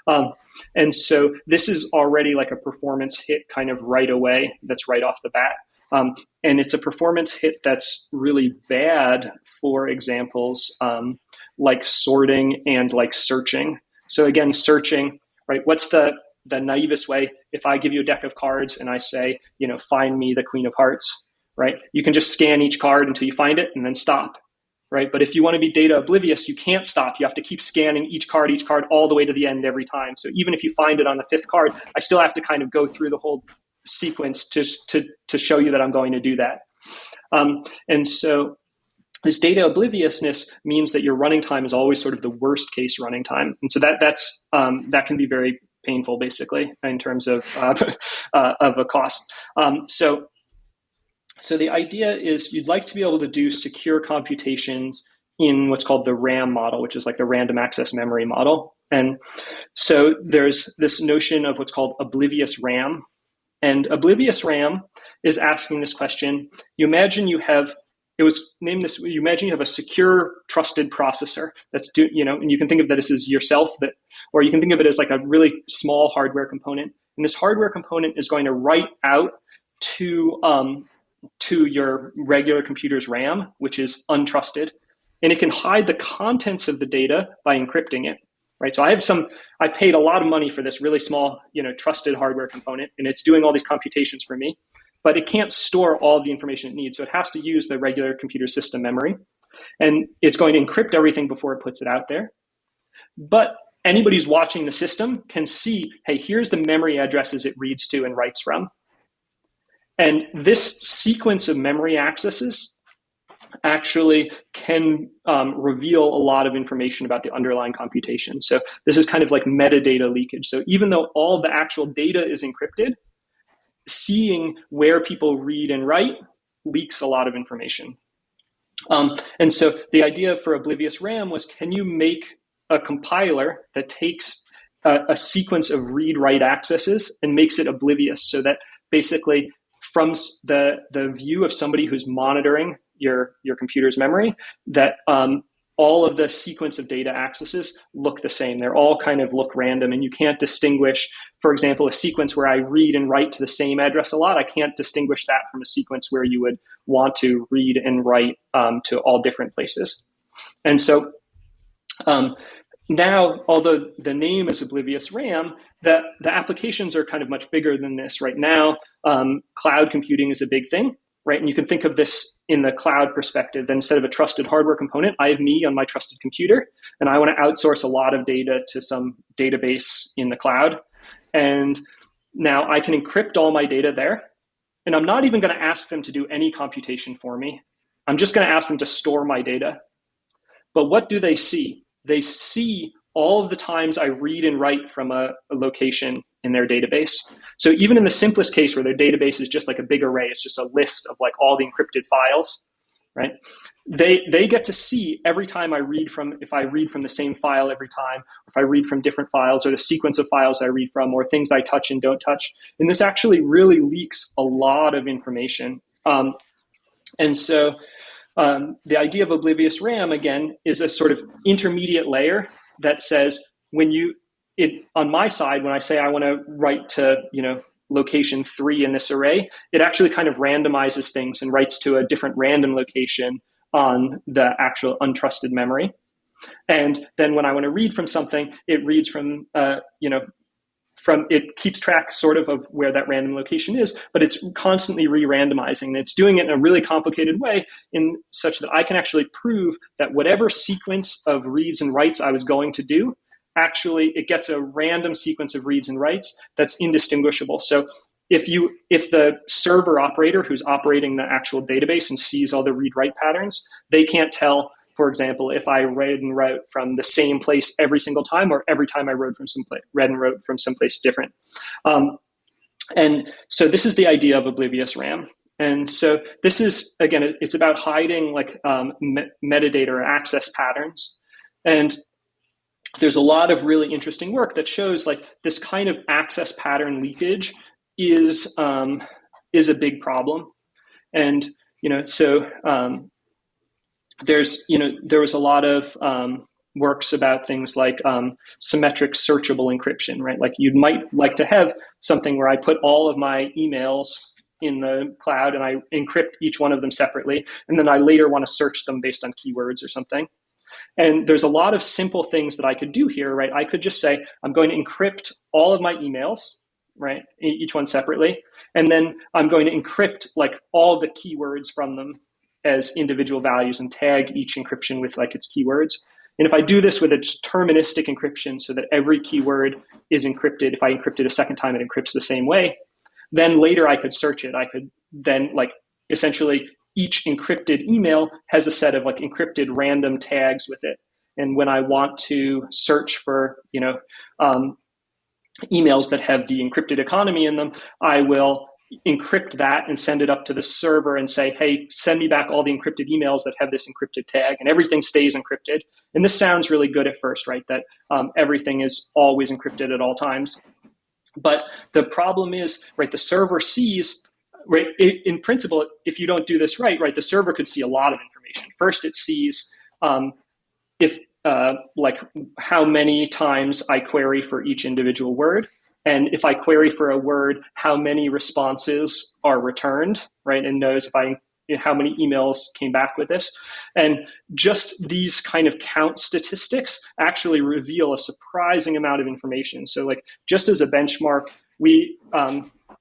And so this is already like a performance hit kind of right away. That's right off the bat. And it's a performance hit that's really bad for examples like sorting and like searching. So again, searching, right? What's the naivest way? If I give you a deck of cards and I say, find me the Queen of Hearts, right? You can just scan each card until you find it and then stop, right? But if you want to be data oblivious, you can't stop. You have to keep scanning each card all the way to the end every time. So even if you find it on the fifth card, I still have to kind of go through the whole sequence to show you that I'm going to do that. And so this data obliviousness means that your running time is always sort of the worst case running time. And so that can be very painful, basically, in terms of a cost. So the idea is you'd like to be able to do secure computations in what's called the RAM model, which is like the random access memory model. And so there's this notion of what's called Oblivious Ram. And Oblivious Ram is asking this question. You imagine you have a secure, trusted processor that's and you can think of that as yourself, or you can think of it as like a really small hardware component. And this hardware component is going to write out to your regular computer's RAM, which is untrusted, and it can hide the contents of the data by encrypting it. Right. So I paid a lot of money for this really small, trusted hardware component, and it's doing all these computations for me, but it can't store all the information it needs. So it has to use the regular computer system memory, and it's going to encrypt everything before it puts it out there. But anybody who's watching the system can see, hey, here's the memory addresses it reads to and writes from. And this sequence of memory accesses actually can reveal a lot of information about the underlying computation. So this is kind of like metadata leakage. So even though all the actual data is encrypted, seeing where people read and write leaks a lot of information. And so the idea for Oblivious RAM was, can you make a compiler that takes a sequence of read-write accesses and makes it oblivious, so that basically from the view of somebody who's monitoring your computer's memory, that all of the sequence of data accesses look the same. They're all kind of look random, and you can't distinguish, for example, a sequence where I read and write to the same address a lot. I can't distinguish that from a sequence where you would want to read and write to all different places. And so now, although the name is Oblivious RAM, the applications are kind of much bigger than this. Right now, cloud computing is a big thing, right? And you can think of this in the cloud perspective. Then instead of a trusted hardware component, I have me on my trusted computer, and I want to outsource a lot of data to some database in the cloud. And now I can encrypt all my data there, and I'm not even going to ask them to do any computation for me. I'm just going to ask them to store my data. But what do they see? They see all of the times I read and write from a location in their database. So even in the simplest case where their database is just like a big array, it's just a list of like all the encrypted files, right? They get to see every time if I read from the same file every time, if I read from different files, or the sequence of files I read from, or things I touch and don't touch. And this actually really leaks a lot of information. And so the idea of Oblivious RAM, again, is a sort of intermediate layer that says, on my side, when I say I want to write to, location 3 in this array, it actually kind of randomizes things and writes to a different random location on the actual untrusted memory. And then when I want to read from something, it reads from it keeps track sort of where that random location is, but it's constantly re-randomizing. And it's doing it in a really complicated way, in such that I can actually prove that whatever sequence of reads and writes I was going to do, actually it gets a random sequence of reads and writes that's indistinguishable. So if the server operator who's operating the actual database and sees all the read-write patterns, they can't tell, for example, if I read and wrote from the same place every single time, or every time I read and wrote from someplace different. And so this is the idea of Oblivious RAM. And so this is, again, it's about hiding like metadata or access patterns. And there's a lot of really interesting work that shows like this kind of access pattern leakage is a big problem. And, there was a lot of works about things like symmetric searchable encryption, right? Like you might like to have something where I put all of my emails in the cloud and I encrypt each one of them separately, and then I later want to search them based on keywords or something. And there's a lot of simple things that I could do here, right? I could just say, I'm going to encrypt all of my emails, right? Each one separately. And then I'm going to encrypt like all the keywords from them as individual values and tag each encryption with like its keywords. And if I do this with a deterministic encryption so that every keyword is encrypted, if I encrypt it a second time, it encrypts the same way, then later I could search it. I could then like essentially each encrypted email has a set of like encrypted random tags with it. And when I want to search for, emails that have the encrypted economy in them, I will encrypt that and send it up to the server and say, hey, send me back all the encrypted emails that have this encrypted tag, and everything stays encrypted. And this sounds really good at first, right? That everything is always encrypted at all times. But the problem is, right, the server sees, right, in principle, if you don't do this right, the server could see a lot of information. First, it sees like how many times I query for each individual word. And if I query for a word, how many responses are returned, right? And knows how many emails came back with this. And just these kind of count statistics actually reveal a surprising amount of information. So like just as a benchmark, we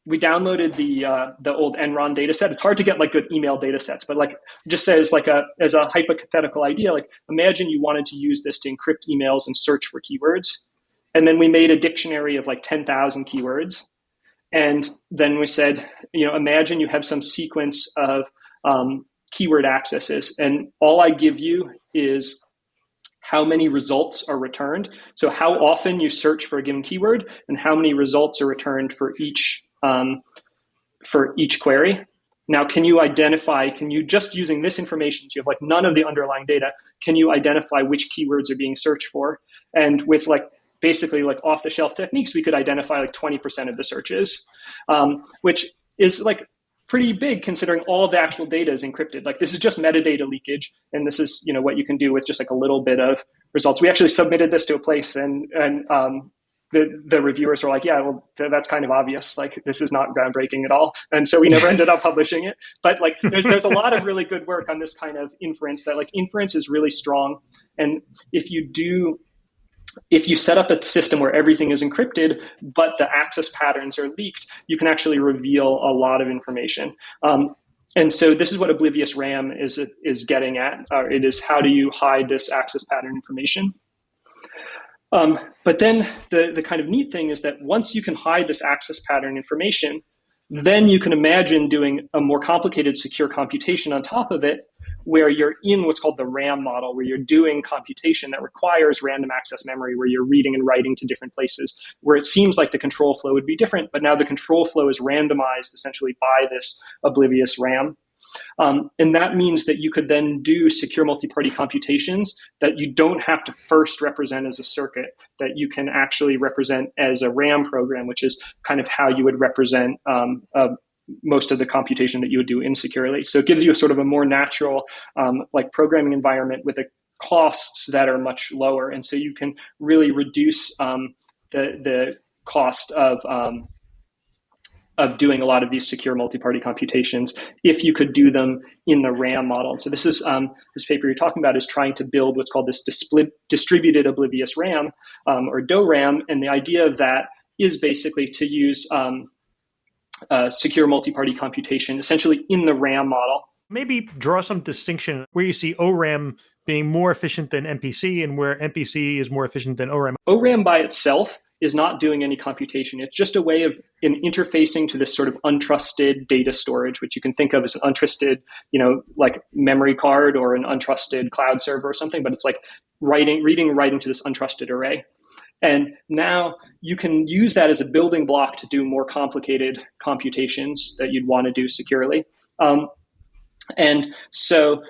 downloaded the old Enron data set. It's hard to get like good email data sets, but like just as a hypothetical idea, like imagine you wanted to use this to encrypt emails and search for keywords. And then we made a dictionary of like 10,000 keywords. And then we said, imagine you have some sequence of keyword accesses, and all I give you is how many results are returned. So how often you search for a given keyword and how many results are returned for each query. Now, can you just using this information, so you have like none of the underlying data, can you identify which keywords are being searched for? And with like basically like off the shelf techniques, we could identify like 20% of the searches, which is like pretty big considering all of the actual data is encrypted. Like this is just metadata leakage. And this is, what you can do with just like a little bit of results. We actually submitted this to a place and the reviewers were like, yeah, well, that's kind of obvious. Like this is not groundbreaking at all. And so we never ended up publishing it. But like there's a lot of really good work on this kind of inference that like inference is really strong. And if you set up a system where everything is encrypted, but the access patterns are leaked, you can actually reveal a lot of information. And so this is what Oblivious Ram is getting at. It is how do you hide this access pattern information? But then the kind of neat thing is that once you can hide this access pattern information, then you can imagine doing a more complicated secure computation on top of it, where you're in what's called the RAM model, where you're doing computation that requires random access memory, where you're reading and writing to different places, where it seems like the control flow would be different, but now the control flow is randomized essentially by this Oblivious RAM. And that means that you could then do secure multi-party computations that you don't have to first represent as a circuit, that you can actually represent as a RAM program, which is kind of how you would represent most of the computation that you would do insecurely. So it gives you a sort of a more natural like programming environment with the costs that are much lower. And so you can really reduce the cost of doing a lot of these secure multi-party computations if you could do them in the RAM model. So this is this paper you're talking about is trying to build what's called this distributed Oblivious RAM or DORAM. And the idea of that is basically to use secure multi-party computation essentially in the RAM model. Maybe draw some distinction where you see ORAM being more efficient than MPC and where MPC is more efficient than ORAM. ORAM by itself is not doing any computation. It's just a way of interfacing to this sort of untrusted data storage, which you can think of as an untrusted, like memory card or an untrusted cloud server or something, but it's like reading and writing to this untrusted array. And now you can use that as a building block to do more complicated computations that you'd want to do securely. And so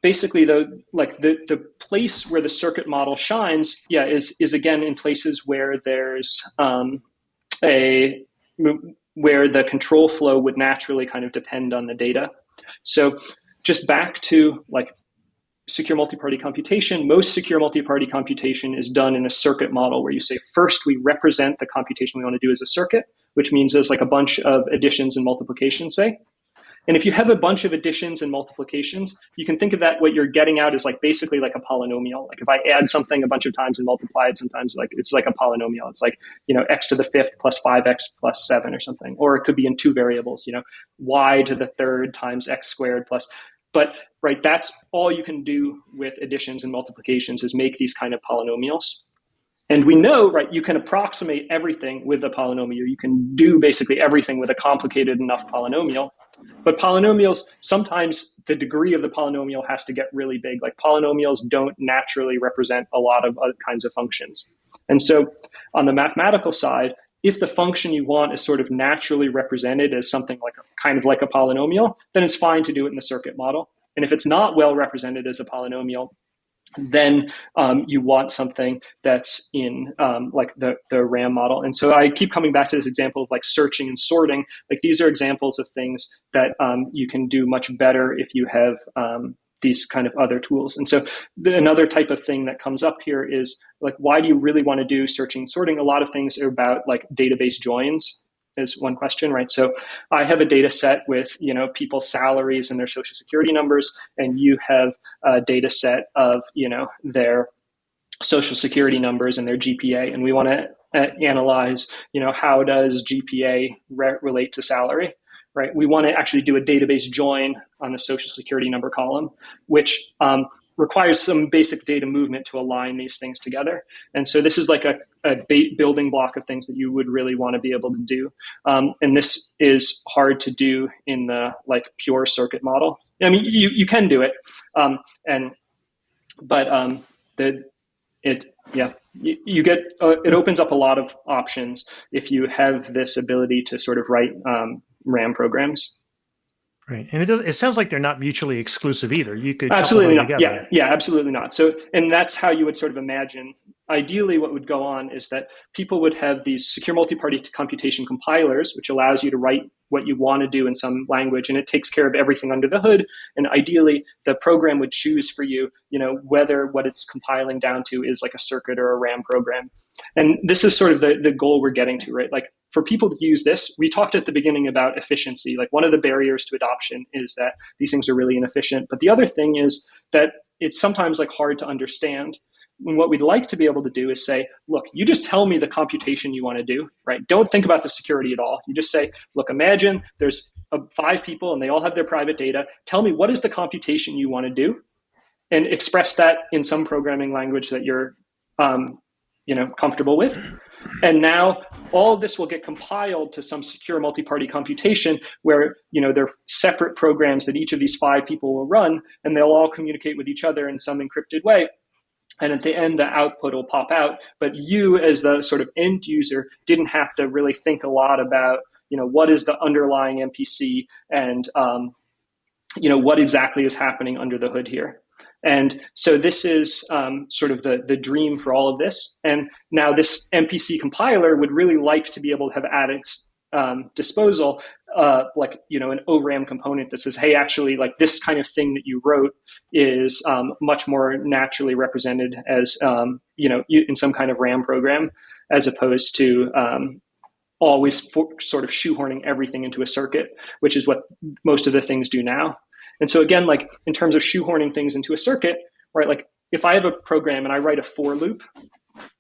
basically the place where the circuit model shines, is again in places where there's where the control flow would naturally kind of depend on the data. So just back to like secure multi-party computation, most secure multi-party computation is done in a circuit model where you say, first, we represent the computation we want to do as a circuit, which means there's like a bunch of additions and multiplications, say. And if you have a bunch of additions and multiplications, you can think of that, what you're getting out is like basically like a polynomial. Like if I add something a bunch of times and multiply it, sometimes like it's like a polynomial. It's like, x to the fifth plus 5x plus 7 or something. Or it could be in two variables, y to the third times x squared plus. But right, that's all you can do with additions and multiplications is make these kind of polynomials. And we know, right, you can approximate everything with a polynomial. You can do basically everything with a complicated enough polynomial. But polynomials, sometimes the degree of the polynomial has to get really big. Like polynomials don't naturally represent a lot of other kinds of functions. And so on the mathematical side, if the function you want is sort of naturally represented as something like kind of like a polynomial, then it's fine to do it in the circuit model. And if it's not well represented as a polynomial, then you want something that's in like the RAM model. And so I keep coming back to this example of like searching and sorting. Like these are examples of things that you can do much better if you have these kind of other tools. And so another type of thing that comes up here is like, why do you really want to do searching and sorting? A lot of things are about like database joins is one question, right? So I have a data set with, people's salaries and their social security numbers, and you have a data set of, their social security numbers and their GPA. And we want to analyze, how does GPA relate to salary? Right? We want to actually do a database join on the social security number column, which requires some basic data movement to align these things together. And so this is like a building block of things that you would really want to be able to do. And this is hard to do in the like pure circuit model. I mean, you can do it, you get it opens up a lot of options if you have this ability to sort of write RAM programs. Right. And it sounds like they're not mutually exclusive either. You could absolutely not. Together. Yeah, absolutely not. So, and that's how you would sort of imagine. Ideally, what would go on is that people would have these secure multi-party computation compilers, which allows you to write what you want to do in some language, and it takes care of everything under the hood. And ideally, the program would choose for you, whether what it's compiling down to is like a circuit or a RAM program. And this is sort of the goal we're getting to, right? Like for people to use this, we talked at the beginning about efficiency. Like one of the barriers to adoption is that these things are really inefficient. But the other thing is that it's sometimes like hard to understand. And what we'd like to be able to do is say, look, you just tell me the computation you want to do, right? Don't think about the security at all. You just say, look, imagine there's 5 people and they all have their private data. Tell me what is the computation you want to do, and express that in some programming language that you're comfortable with. And now all of this will get compiled to some secure multi-party computation where, they're separate programs that each of these 5 people will run, and they'll all communicate with each other in some encrypted way. And at the end, the output will pop out. But you, as the sort of end user, didn't have to really think a lot about, what is the underlying MPC and, what exactly is happening under the hood here. And so this is sort of the dream for all of this. And now this MPC compiler would really like to be able to have at its disposal, an ORAM component that says, hey, actually, like this kind of thing that you wrote is much more naturally represented as, in some kind of RAM program, as opposed to always sort of shoehorning everything into a circuit, which is what most of the things do now. And so again, like in terms of shoehorning things into a circuit, right? Like if I have a program and I write a for loop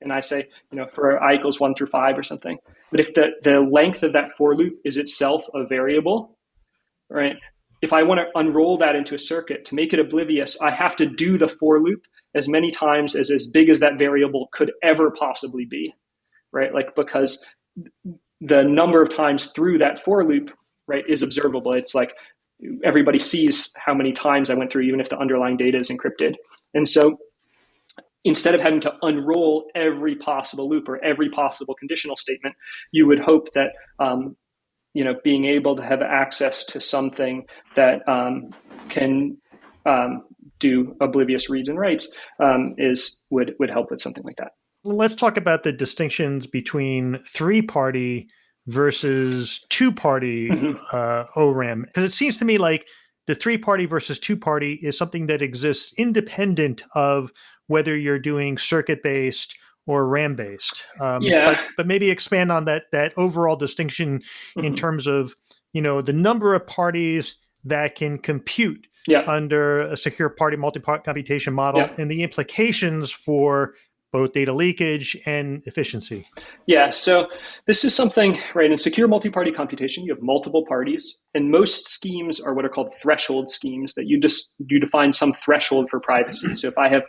and I say, for I equals 1 through 5 or something, but if the length of that for loop is itself a variable, right? If I want to unroll that into a circuit to make it oblivious, I have to do the for loop as many times as big as that variable could ever possibly be, right? Like because the number of times through that for loop, right, is observable. It's like everybody sees how many times I went through, even if the underlying data is encrypted. And so instead of having to unroll every possible loop or every possible conditional statement, you would hope that, being able to have access to something that can do oblivious reads and writes would help with something like that. Let's talk about the distinctions between 3-party versus 2-party ORAM, because it seems to me like the 3-party versus 2-party is something that exists independent of whether you're doing circuit-based or RAM-based. But maybe expand on that overall distinction in terms of, the number of parties that can compute under a secure party multi-part computation model and the implications for both data leakage and efficiency. Yeah, so this is something, right, in secure multi-party computation, you have multiple parties, and most schemes are what are called threshold schemes, that you define some threshold for privacy. So if I have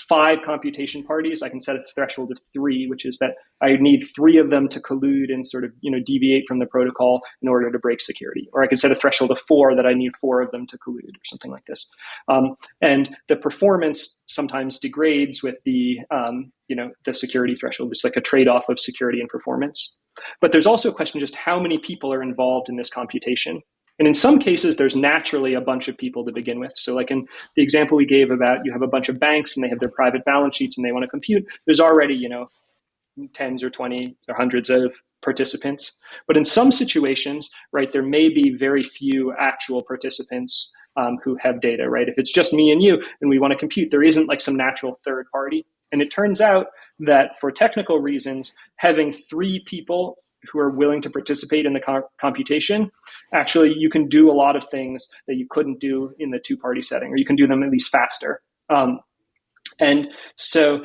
5 computation parties, I can set a threshold of 3, which is that I need 3 of them to collude and sort of, deviate from the protocol in order to break security. Or I can set a threshold of 4 that I need 4 of them to collude or something like this. And the performance sometimes degrades with the security threshold. It's like a trade-off of security and performance. But there's also a question just how many people are involved in this computation. And in some cases, there's naturally a bunch of people to begin with. So like in the example we gave about you have a bunch of banks and they have their private balance sheets and they want to compute, there's already, tens or 20 or hundreds of participants. But in some situations, right, there may be very few actual participants who have data, right? If it's just me and you and we want to compute, there isn't like some natural third party. And it turns out that for technical reasons, having 3 people who are willing to participate in the computation, actually you can do a lot of things that you couldn't do in the 2-party setting, or you can do them at least faster. And so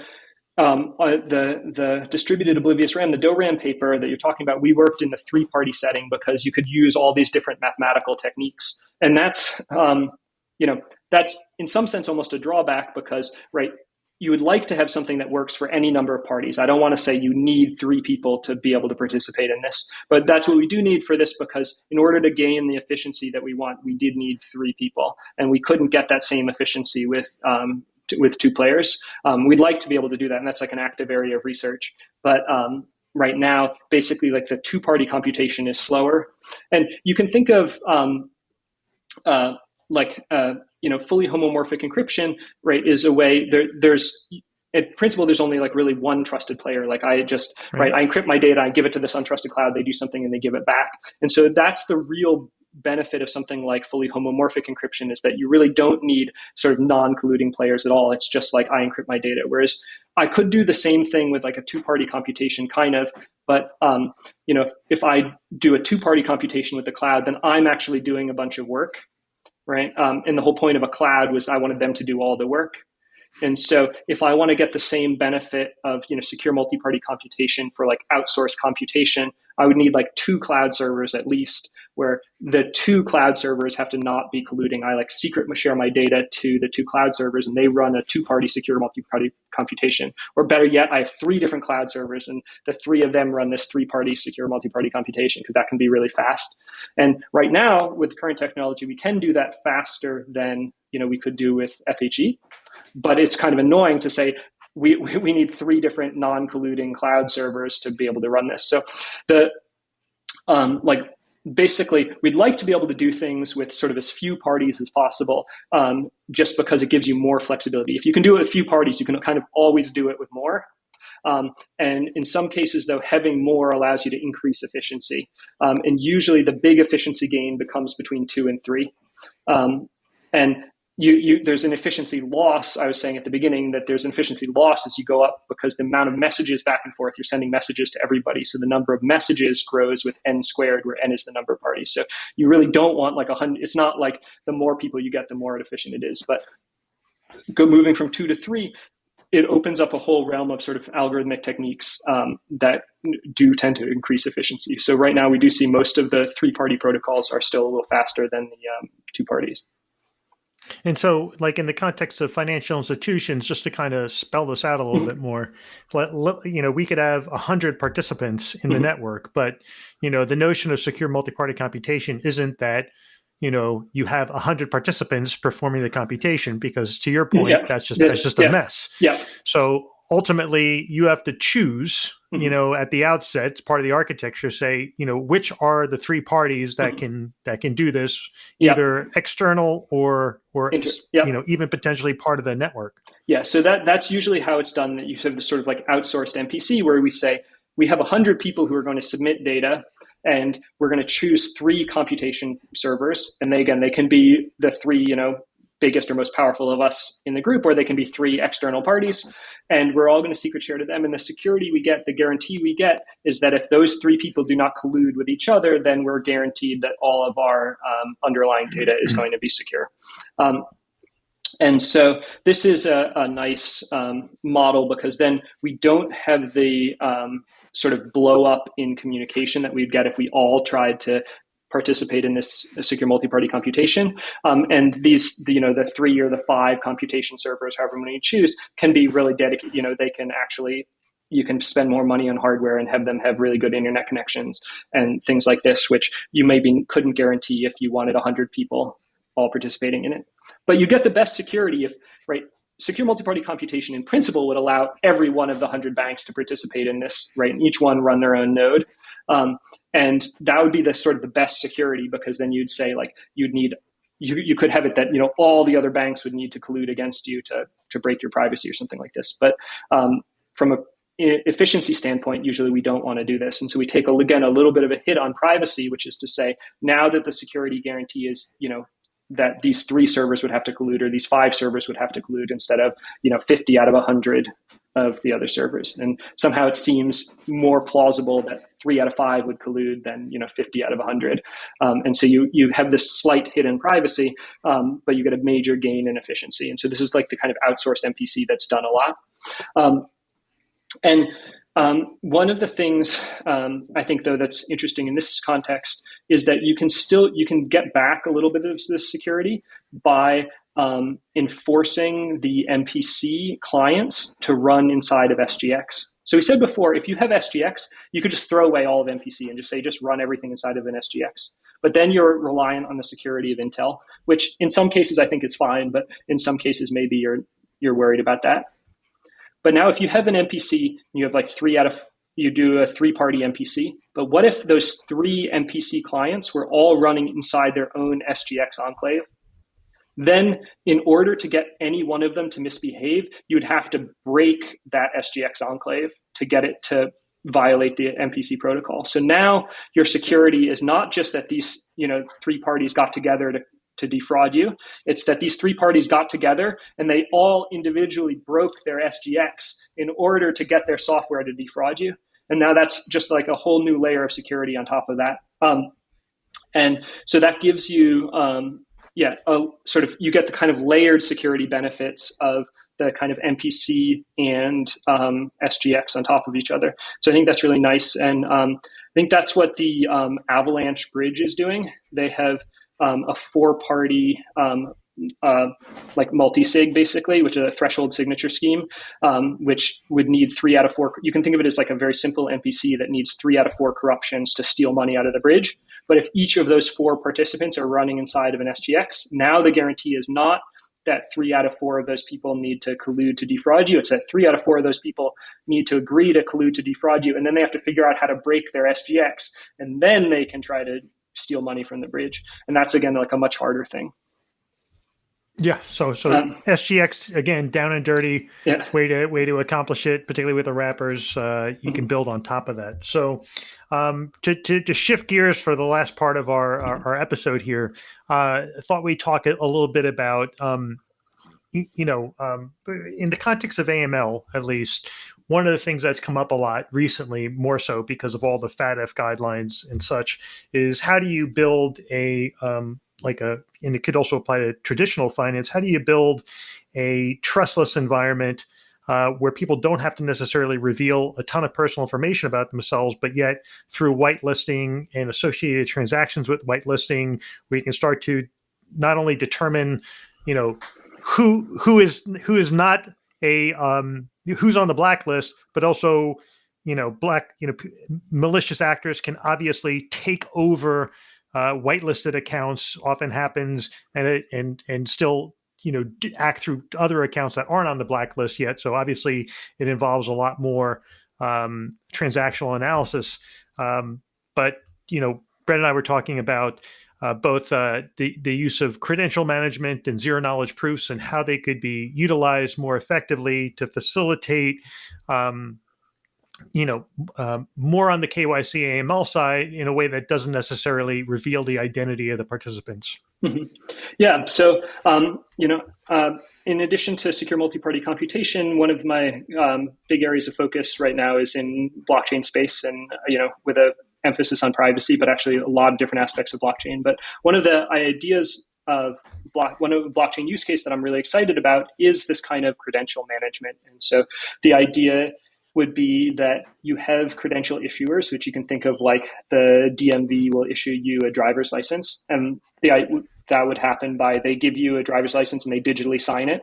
the distributed Oblivious Ram, the DORAM paper that you're talking about, we worked in the 3-party setting because you could use all these different mathematical techniques. And that's, that's in some sense almost a drawback because, right, you would like to have something that works for any number of parties. I don't want to say you need 3 people to be able to participate in this, but that's what we do need for this because in order to gain the efficiency that we want, we did need 3 people, and we couldn't get that same efficiency with 2 players. We'd like to be able to do that, and that's like an active area of research. But right now, basically, like the 2-party computation is slower, and you can think of fully homomorphic encryption, right, is a way there's in principle, there's only like really one trusted player. Like I just, right, I encrypt my data, I give it to this untrusted cloud, they do something and they give it back. And so that's the real benefit of something like fully homomorphic encryption, is that you really don't need sort of non-colluding players at all. It's just like I encrypt my data. Whereas I could do the same thing with like a 2-party computation kind of, but if I do a 2-party computation with the cloud, then I'm actually doing a bunch of work. Right. And the whole point of a cloud was I wanted them to do all the work. And so if I want to get the same benefit of, secure multi-party computation for like outsourced computation, I would need like 2 cloud servers at least, where the 2 cloud servers have to not be colluding. I like secret share my data to the 2 cloud servers and they run a 2-party secure multi-party computation. Or better yet, I have 3 different cloud servers and the 3 of them run this 3-party secure multi-party computation because that can be really fast. And right now with current technology, we can do that faster than, we could do with FHE. But it's kind of annoying to say we need 3 different non-colluding cloud servers to be able to run this. So basically, we'd like to be able to do things with sort of as few parties as possible, just because it gives you more flexibility. If you can do it with few parties, you can kind of always do it with more. And in some cases, though, having more allows you to increase efficiency. And usually the big efficiency gain becomes between 2 and 3. And there's an efficiency loss. I was saying at the beginning that there's an efficiency loss as you go up because the amount of messages back and forth, you're sending messages to everybody. So the number of messages grows with n squared, where n is the number of parties. So you really don't want like 100. It's not like the more people you get, the more efficient it is. But moving from 2 to 3, it opens up a whole realm of sort of algorithmic techniques that do tend to increase efficiency. So right now we do see most of the 3-party protocols are still a little faster than the 2 parties. And so, like in the context of financial institutions, just to kind of spell this out a little bit more, we could have 100 participants in the network, but, the notion of secure multi-party computation isn't that, you have 100 participants performing the computation, because to your point, that's just a mess. Yeah. So ultimately you have to choose, at the outset, part of the architecture, say, which are the 3 parties that can do this, either external or even potentially part of the network. Yeah. So that's usually how it's done. That you have this sort of like outsourced MPC where we say we have 100 people who are going to submit data, and we're going to choose 3 computation servers, and they can be the 3 biggest or most powerful of us in the group, or they can be 3 external parties, and we're all going to secret share to them. And the security we get, the guarantee we get, is that if those 3 people do not collude with each other, then we're guaranteed that all of our underlying data is going to be secure. And so this is a nice model, because then we don't have the sort of blow up in communication that we'd get if we all tried to participate in this secure multi-party computation. And these, the 3 or the 5 computation servers, however many you choose, can be really dedicated. They can actually, you can spend more money on hardware and have them have really good internet connections and things like this, which you maybe couldn't guarantee if you wanted 100 people all participating in it. But you get the best security if, right, secure multi-party computation in principle would allow every one of the 100 banks to participate in this, right? And each one run their own node. And that would be the sort of the best security, because then you'd say like you could have it that, all the other banks would need to collude against you to break your privacy or something like this. But from a efficiency standpoint, usually we don't want to do this. And so we take, again, a little bit of a hit on privacy, which is to say, now that the security guarantee is, that these 3 servers would have to collude, or these 5 servers would have to collude instead of, 50 out of 100 of the other servers. And somehow it seems more plausible that 3 out of 5 would collude than, 50 out of 100. And so you have this slight hit in privacy, but you get a major gain in efficiency. And so this is like the kind of outsourced MPC that's done a lot. And one of the things I think, though, that's interesting in this context is that you can get back a little bit of this security by enforcing the MPC clients to run inside of SGX. So we said before, if you have SGX, you could just throw away all of MPC and just say, just run everything inside of an SGX. But then you're reliant on the security of Intel, which in some cases I think is fine, but in some cases maybe you're worried about that. But now if you have an MPC, you have like you do a 3-party MPC, but what if those 3 MPC clients were all running inside their own SGX enclave? Then in order to get any one of them to misbehave, you would have to break that SGX enclave to get it to violate the MPC protocol. So now your security is not just that these 3 parties got together to defraud you. It's that these 3 parties got together and they all individually broke their SGX in order to get their software to defraud you. And now that's just like a whole new layer of security on top of that. And so that gives you, you get the kind of layered security benefits of the kind of MPC and SGX on top of each other. So I think that's really nice. And I think that's what the Avalanche Bridge is doing. They have a 4-party like multi-sig, basically, which is a threshold signature scheme, which would need 3 out of 4. You can think of it as like a very simple MPC that needs 3 out of 4 corruptions to steal money out of the bridge. But if each of those 4 participants are running inside of an SGX, now the guarantee is not that 3 out of 4 of those people need to collude to defraud you. It's that 3 out of 4 of those people need to agree to collude to defraud you. And then they have to figure out how to break their SGX. And then they can try to steal money from the bridge. And that's, again, like a much harder thing. Yeah. So SGX, again, down and dirty way to accomplish it, particularly with the wrappers. You can build on top of that. So to shift gears for the last part of our episode here, I thought we'd talk a little bit about, in the context of AML, at least, one of the things that's come up a lot recently, more so because of all the FATF guidelines and such, is how do you build and it could also apply to traditional finance. How do you build a trustless environment where people don't have to necessarily reveal a ton of personal information about themselves, but yet through whitelisting and associated transactions with whitelisting, we can start to not only determine, who is not who's on the blacklist, but also, malicious actors can obviously take over whitelisted accounts. Often happens, and still act through other accounts that aren't on the blacklist yet. So obviously it involves a lot more transactional analysis. But Brett and I were talking about both the use of credential management and zero knowledge proofs and how they could be utilized more effectively to facilitate more on the KYC AML side in a way that doesn't necessarily reveal the identity of the participants. Mm-hmm. Yeah. So, in addition to secure multi-party computation, one of my big areas of focus right now is in blockchain space, and with a emphasis on privacy, but actually a lot of different aspects of blockchain. But one of the ideas of one of the blockchain use case that I'm really excited about is this kind of credential management. And so the idea would be that you have credential issuers, which you can think of like the DMV will issue you a driver's license. And that would happen by they give you a driver's license and they digitally sign it.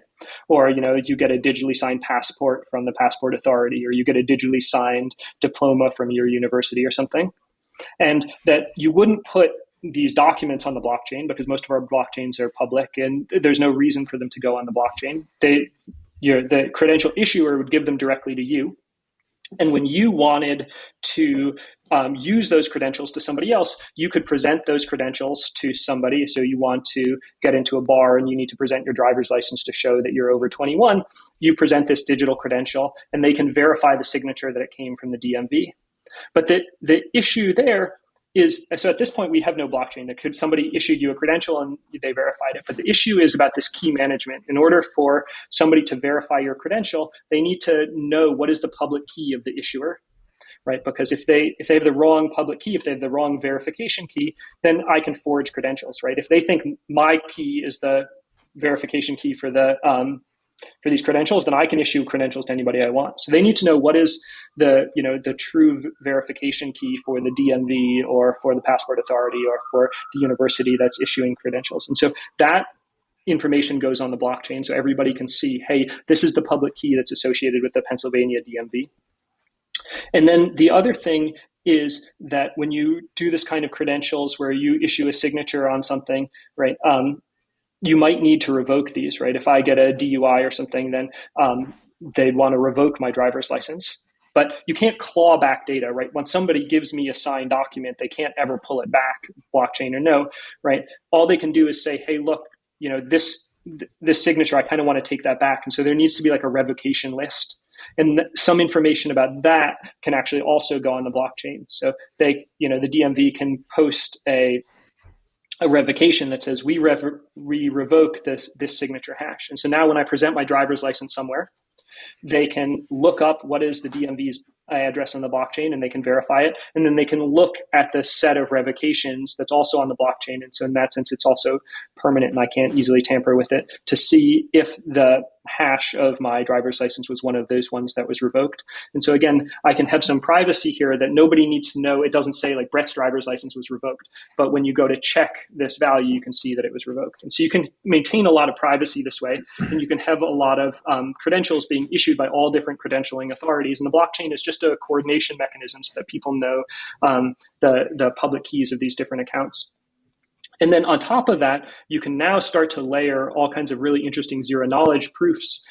Or, you get a digitally signed passport from the passport authority, or you get a digitally signed diploma from your university or something. And that you wouldn't put these documents on the blockchain because most of our blockchains are public and there's no reason for them to go on the blockchain. The credential issuer would give them directly to you. And when you wanted to use those credentials to somebody else, you could present those credentials to somebody. So you want to get into a bar and you need to present your driver's license to show that you're over 21. You present this digital credential and they can verify the signature that it came from the DMV. But the issue there is, so at this point, we have no blockchain. Somebody issued you a credential and they verified it. But the issue is about this key management. In order for somebody to verify your credential, they need to know what is the public key of the issuer, right? Because if they have the wrong public key, if they have the wrong verification key, then I can forge credentials, right? If they think my key is the verification key for these credentials, then I can issue credentials to anybody I want. So they need to know what is the true verification key for the DMV or for the passport authority or for the university that's issuing credentials. And so that information goes on the blockchain so everybody can see, hey, this is the public key that's associated with the Pennsylvania DMV. And then the other thing is that when you do this kind of credentials where you issue a signature on something, right, you might need to revoke these, right? If I get a DUI or something, then they'd want to revoke my driver's license. But you can't claw back data, right? When somebody gives me a signed document, they can't ever pull it back, blockchain or no, right? All they can do is say, hey, look, this signature, I kind of want to take that back. And so there needs to be like a revocation list. And some information about that can actually also go on the blockchain. So the DMV can post a revocation that says we revoke this signature hash. And so now when I present my driver's license somewhere, they can look up what is the DMV's address on the blockchain and they can verify it. And then they can look at the set of revocations that's also on the blockchain. And so in that sense, it's also permanent and I can't easily tamper with it to see if the hash of my driver's license was one of those ones that was revoked. And so again, I can have some privacy here that nobody needs to know. It doesn't say like Brett's driver's license was revoked, but when you go to check this value, you can see that it was revoked. And so you can maintain a lot of privacy this way, and you can have a lot of credentials being issued by all different credentialing authorities. And the blockchain is just a coordination mechanism so that people know the public keys of these different accounts. And then on top of that, you can now start to layer all kinds of really interesting zero knowledge proofs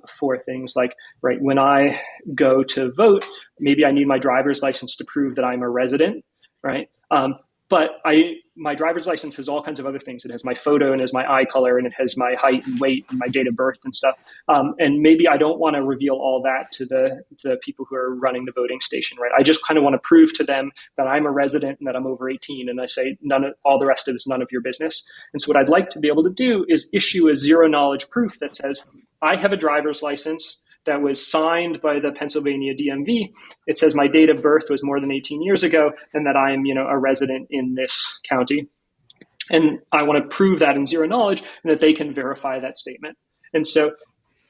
for things like, right, when I go to vote, maybe I need my driver's license to prove that I'm a resident, right? But my driver's license has all kinds of other things. It has my photo and it has my eye color and it has my height and weight and my date of birth and stuff. And maybe I don't want to reveal all that to the people who are running the voting station, right? I just kind of want to prove to them that I'm a resident and that I'm over 18. And I say all the rest of it is none of your business. And so what I'd like to be able to do is issue a zero knowledge proof that says, I have a driver's license that was signed by the Pennsylvania DMV. It says my date of birth was more than 18 years ago and that I am, a resident in this county. And I want to prove that in zero knowledge and that they can verify that statement. And so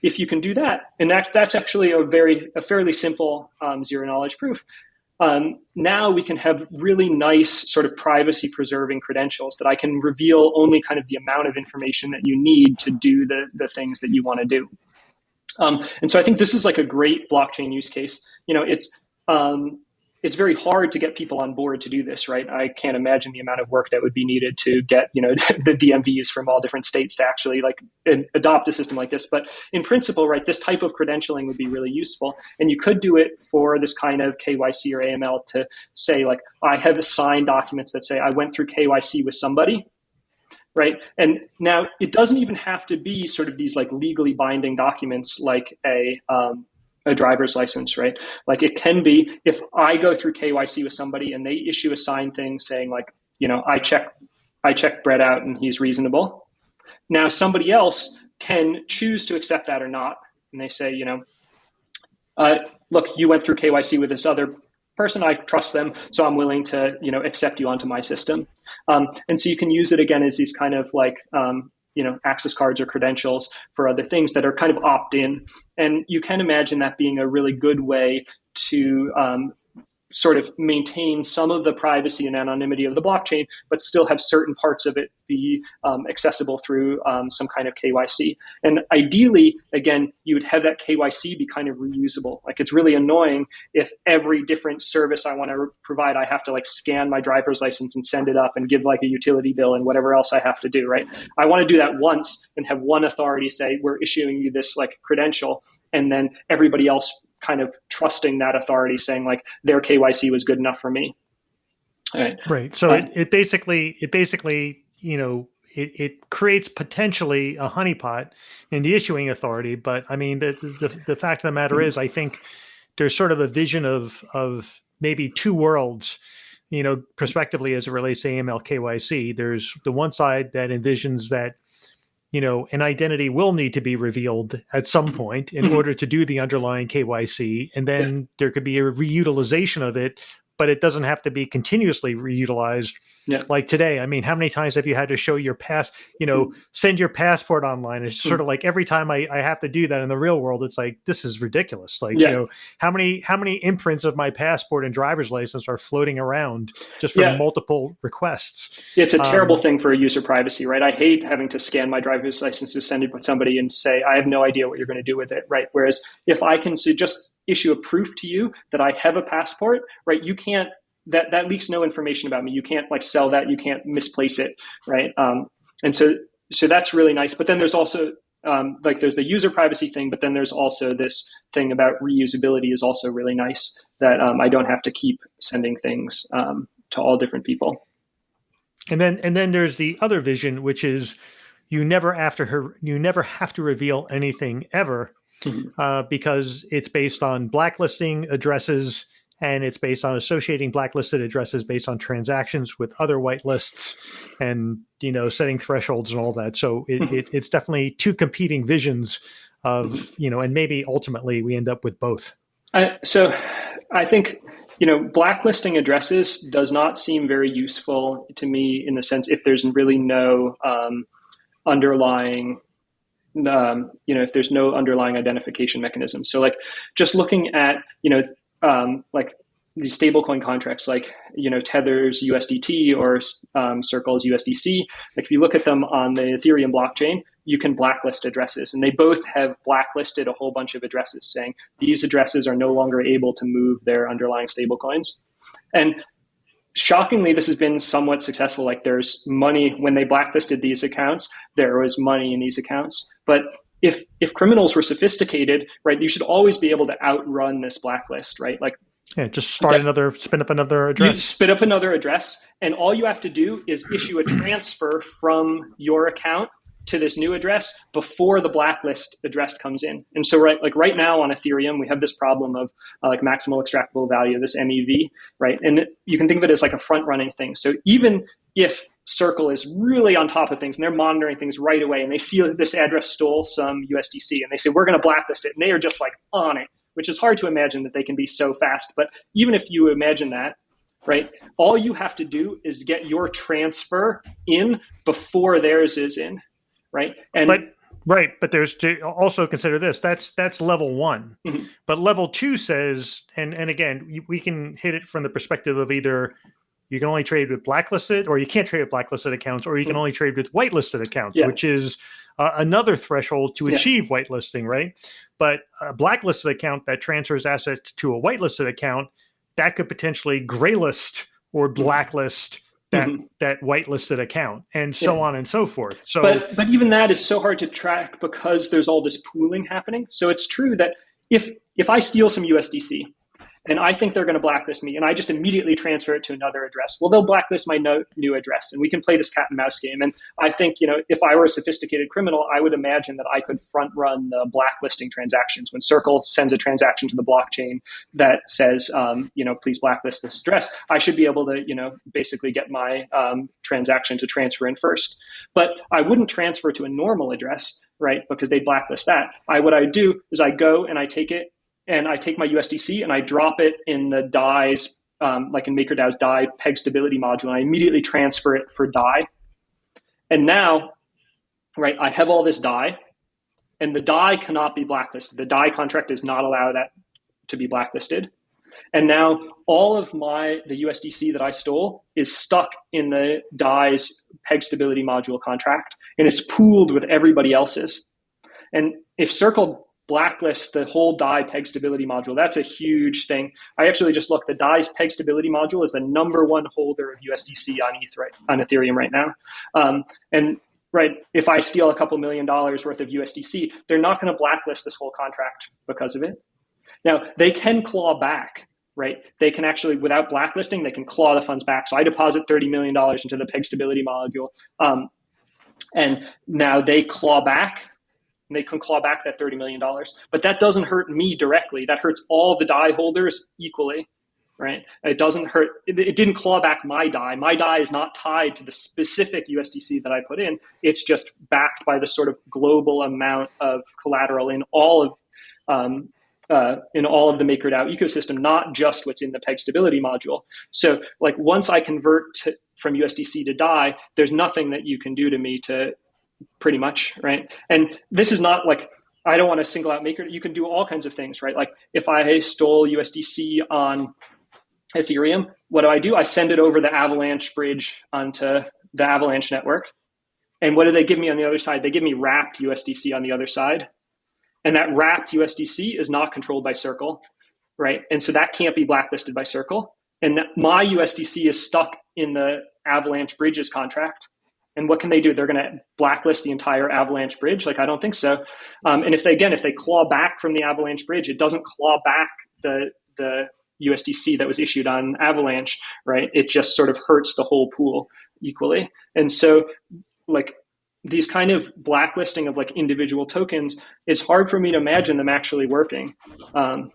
if you can do that, and that's actually a fairly simple zero knowledge proof, now we can have really nice sort of privacy preserving credentials that I can reveal only kind of the amount of information that you need to do the things that you want to do. And so I think this is like a great blockchain use case. It's very hard to get people on board to do this, right? I can't imagine the amount of work that would be needed to get, the DMVs from all different states to actually adopt a system like this. But in principle, right, this type of credentialing would be really useful. And you could do it for this kind of KYC or AML to say, like, I have signed documents that say I went through KYC with somebody. Right. And now it doesn't even have to be sort of these like legally binding documents like a driver's license. Right. Like it can be if I go through KYC with somebody and they issue a signed thing saying like, I check Brett out and he's reasonable. Now somebody else can choose to accept that or not. And they say, look, you went through KYC with this other person, I trust them, so I'm willing to, accept you onto my system. And so you can use it again as these kind of like access cards or credentials for other things that are kind of opt-in. And you can imagine that being a really good way to sort of maintain some of the privacy and anonymity of the blockchain, but still have certain parts of it be accessible through some kind of KYC. And ideally, again, you would have that KYC be kind of reusable. Like, it's really annoying if every different service I want to provide, I have to like scan my driver's license and send it up and give like a utility bill and whatever else I have to do, right? I want to do that once and have one authority say, we're issuing you this like credential, and then everybody else kind of trusting that authority, saying like their KYC was good enough for me. All right. Right. So it basically, it creates potentially a honeypot in the issuing authority. But I mean, the fact of the matter is, I think there's sort of a vision of maybe two worlds, prospectively as it relates to AML KYC. There's the one side that envisions that an identity will need to be revealed at some point in order to do the underlying KYC. And then there could be a reutilization of it, but it doesn't have to be continuously reutilized. Like today, I mean, how many times have you had to show your send your passport online? It's sort of like every time I have to do that in the real world, it's like, this is ridiculous. Like, how many imprints of my passport and driver's license are floating around just for multiple requests? It's a terrible thing for user privacy, right? I hate having to scan my driver's license to send it to somebody and say, I have no idea what you're going to do with it, right? Whereas if I can just issue a proof to you that I have a passport, right? You can't, that leaks no information about me. You can't like sell that. You can't misplace it, right? And so that's really nice. But then there's also there's the user privacy thing, but then there's also this thing about reusability is also really nice, that I don't have to keep sending things to all different people. And then there's the other vision, which is you never have to reveal anything ever, because it's based on blacklisting addresses, and it's based on associating blacklisted addresses based on transactions with other whitelists, and setting thresholds and all that. So it's definitely two competing visions of and maybe ultimately we end up with both. So I think blacklisting addresses does not seem very useful to me, in the sense if there's really no underlying if there's no underlying identification mechanism. So like just looking at like these stablecoin contracts, like Tether's USDT or Circle's USDC. Like if you look at them on the Ethereum blockchain, you can blacklist addresses, and they both have blacklisted a whole bunch of addresses, saying these addresses are no longer able to move their underlying stablecoins. And shockingly, this has been somewhat successful. Like there's money when they blacklisted these accounts, there was money in these accounts. But if criminals were sophisticated, right, you should always be able to outrun this blacklist, right? Like, just spin up another address. You spin up another address, and all you have to do is issue a transfer from your account to this new address before the blacklist address comes in. And so right now on Ethereum, we have this problem of like maximal extractable value, this MEV, right? And you can think of it as like a front running thing. So even if Circle is really on top of things and they're monitoring things right away, and they see this address stole some USDC, and they say, we're going to blacklist it, and they are just like on it, which is hard to imagine that they can be so fast. But even if you imagine that, right, all you have to do is get your transfer in before theirs is in, right? But there's to also consider this. That's level one. Mm-hmm. But level two says, and again, we can hit it from the perspective of either you can only trade with blacklisted, or you can't trade with blacklisted accounts, or you can only trade with whitelisted accounts, which is another threshold to achieve whitelisting, right? But a blacklisted account that transfers assets to a whitelisted account, that could potentially graylist or blacklist that whitelisted account, and so on and so forth. So, but even that is so hard to track because there's all this pooling happening. So it's true that if I steal some USDC, and I think they're going to blacklist me, and I just immediately transfer it to another address, well, they'll blacklist my new address, and we can play this cat and mouse game. And I think, if I were a sophisticated criminal, I would imagine that I could front run the blacklisting transactions. When Circle sends a transaction to the blockchain that says, please blacklist this address, I should be able to, basically get my transaction to transfer in first. But I wouldn't transfer to a normal address, right? Because they'd blacklist that. What I do is I go and I take it, and I take my USDC and I drop it in the DAI's, like in MakerDAO's DAI peg stability module, and I immediately transfer it for DAI. And now right? I have all this DAI, and the DAI cannot be blacklisted. The DAI contract does not allow that to be blacklisted. And now all of the USDC that I stole is stuck in the DAI's peg stability module contract, and it's pooled with everybody else's. And if Circle blacklists the whole DAI peg stability module, that's a huge thing. I actually just looked. The DAI's peg stability module is the number one holder of USDC on Ethereum right now. And right, if I steal a couple $1 million worth of USDC, they're not going to blacklist this whole contract because of it. Now, they can claw back, right? They can actually, without blacklisting, they can claw the funds back. So I deposit $30 million into the peg stability module. And now they claw back, and they can claw back that $30 million. But that doesn't hurt me directly. That hurts all the DAI holders equally, right? It doesn't hurt. It didn't claw back my DAI. My DAI is not tied to the specific USDC that I put in. It's just backed by the sort of global amount of collateral in all of the MakerDAO ecosystem, not just what's in the peg stability module. So like once I convert from USDC to DAI, there's nothing that you can do to me to pretty much, right? And this is not like, I don't want to single out Maker. You can do all kinds of things, right? Like if I stole USDC on Ethereum, what do? I send it over the Avalanche bridge onto the Avalanche network. And what do they give me on the other side? They give me wrapped USDC on the other side. And that wrapped USDC is not controlled by Circle, right? And so that can't be blacklisted by Circle. And my USDC is stuck in the Avalanche Bridges contract. And what can they do? They're going to blacklist the entire Avalanche Bridge? Like, I don't think so. And if they claw back from the Avalanche Bridge, it doesn't claw back the USDC that was issued on Avalanche, right? It just sort of hurts the whole pool equally. And so like these kind of blacklisting of like individual tokens, it's hard for me to imagine them actually working. But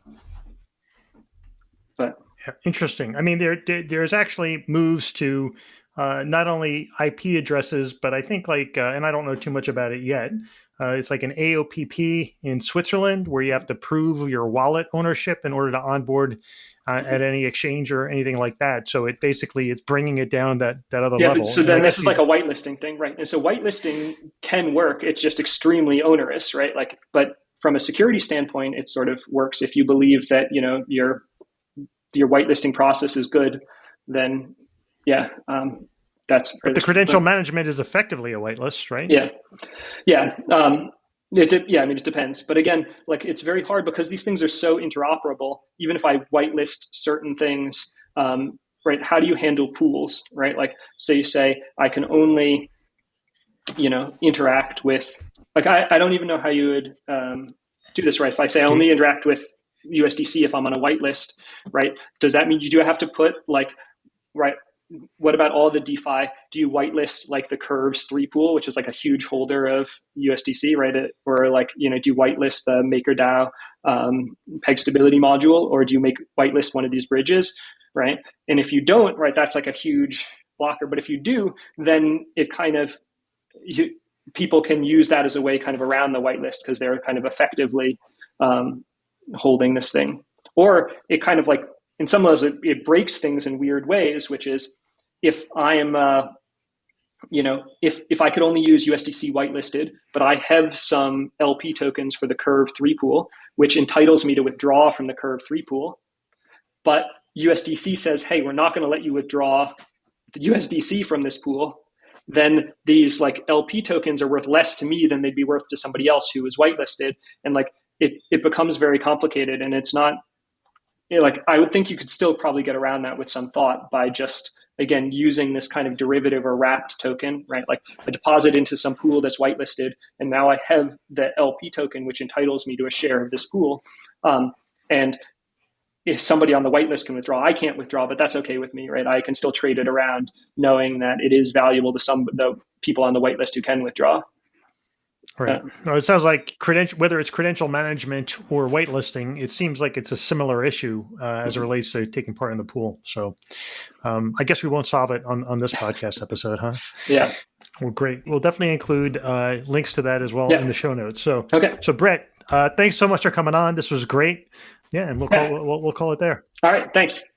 interesting. I mean, there's actually moves to not only IP addresses, but I think like, and I don't know too much about it yet. It's like an AOPP in Switzerland where you have to prove your wallet ownership in order to onboard at any exchange or anything like that. So it basically it's bringing it down that other level. So then this is like a whitelisting thing, right? And so whitelisting can work. It's just extremely onerous, right? Like, but from a security standpoint, it sort of works. If you believe that your whitelisting process is good, then yeah, that's. But the credential management is effectively a whitelist, right? Yeah. It depends. But again, like it's very hard because these things are so interoperable. Even if I whitelist certain things, right? How do you handle pools, right? Like, say I can only, interact with. Like I don't even know how you would do this, right? If I say I only interact with USDC if I'm on a whitelist, right? Does that mean you do have to put like, right? What about all the DeFi? Do you whitelist like the Curves 3 pool, which is like a huge holder of USDC, right? Or like, do you whitelist the MakerDAO peg stability module, or do you whitelist one of these bridges, right? And if you don't, right, that's like a huge blocker. But if you do, then it kind of, people can use that as a way kind of around the whitelist because they're kind of effectively holding this thing. Or it kind of like, in some levels, it breaks things in weird ways, which is if I am, if I could only use USDC whitelisted, but I have some LP tokens for the Curve 3 pool, which entitles me to withdraw from the Curve 3 pool, but USDC says, hey, we're not going to let you withdraw the USDC from this pool, then these like LP tokens are worth less to me than they'd be worth to somebody else who is whitelisted. And like it becomes very complicated, and it's not, like I would think you could still probably get around that with some thought by just, again, using this kind of derivative or wrapped token, right? Like I deposit into some pool that's whitelisted, and now I have the LP token, which entitles me to a share of this pool. And if somebody on the whitelist can withdraw, I can't withdraw, but that's okay with me, right? I can still trade it around knowing that it is valuable to the people on the whitelist who can withdraw. Right. Well, it sounds like whether it's credential management or whitelisting, it seems like it's a similar issue as it relates to taking part in the pool. So I guess we won't solve it on this podcast episode, huh? Yeah. Well, great. We'll definitely include links to that as well in the show notes. So, okay. So Brett, thanks so much for coming on. This was great. Yeah, and we'll call it there. All right. Thanks.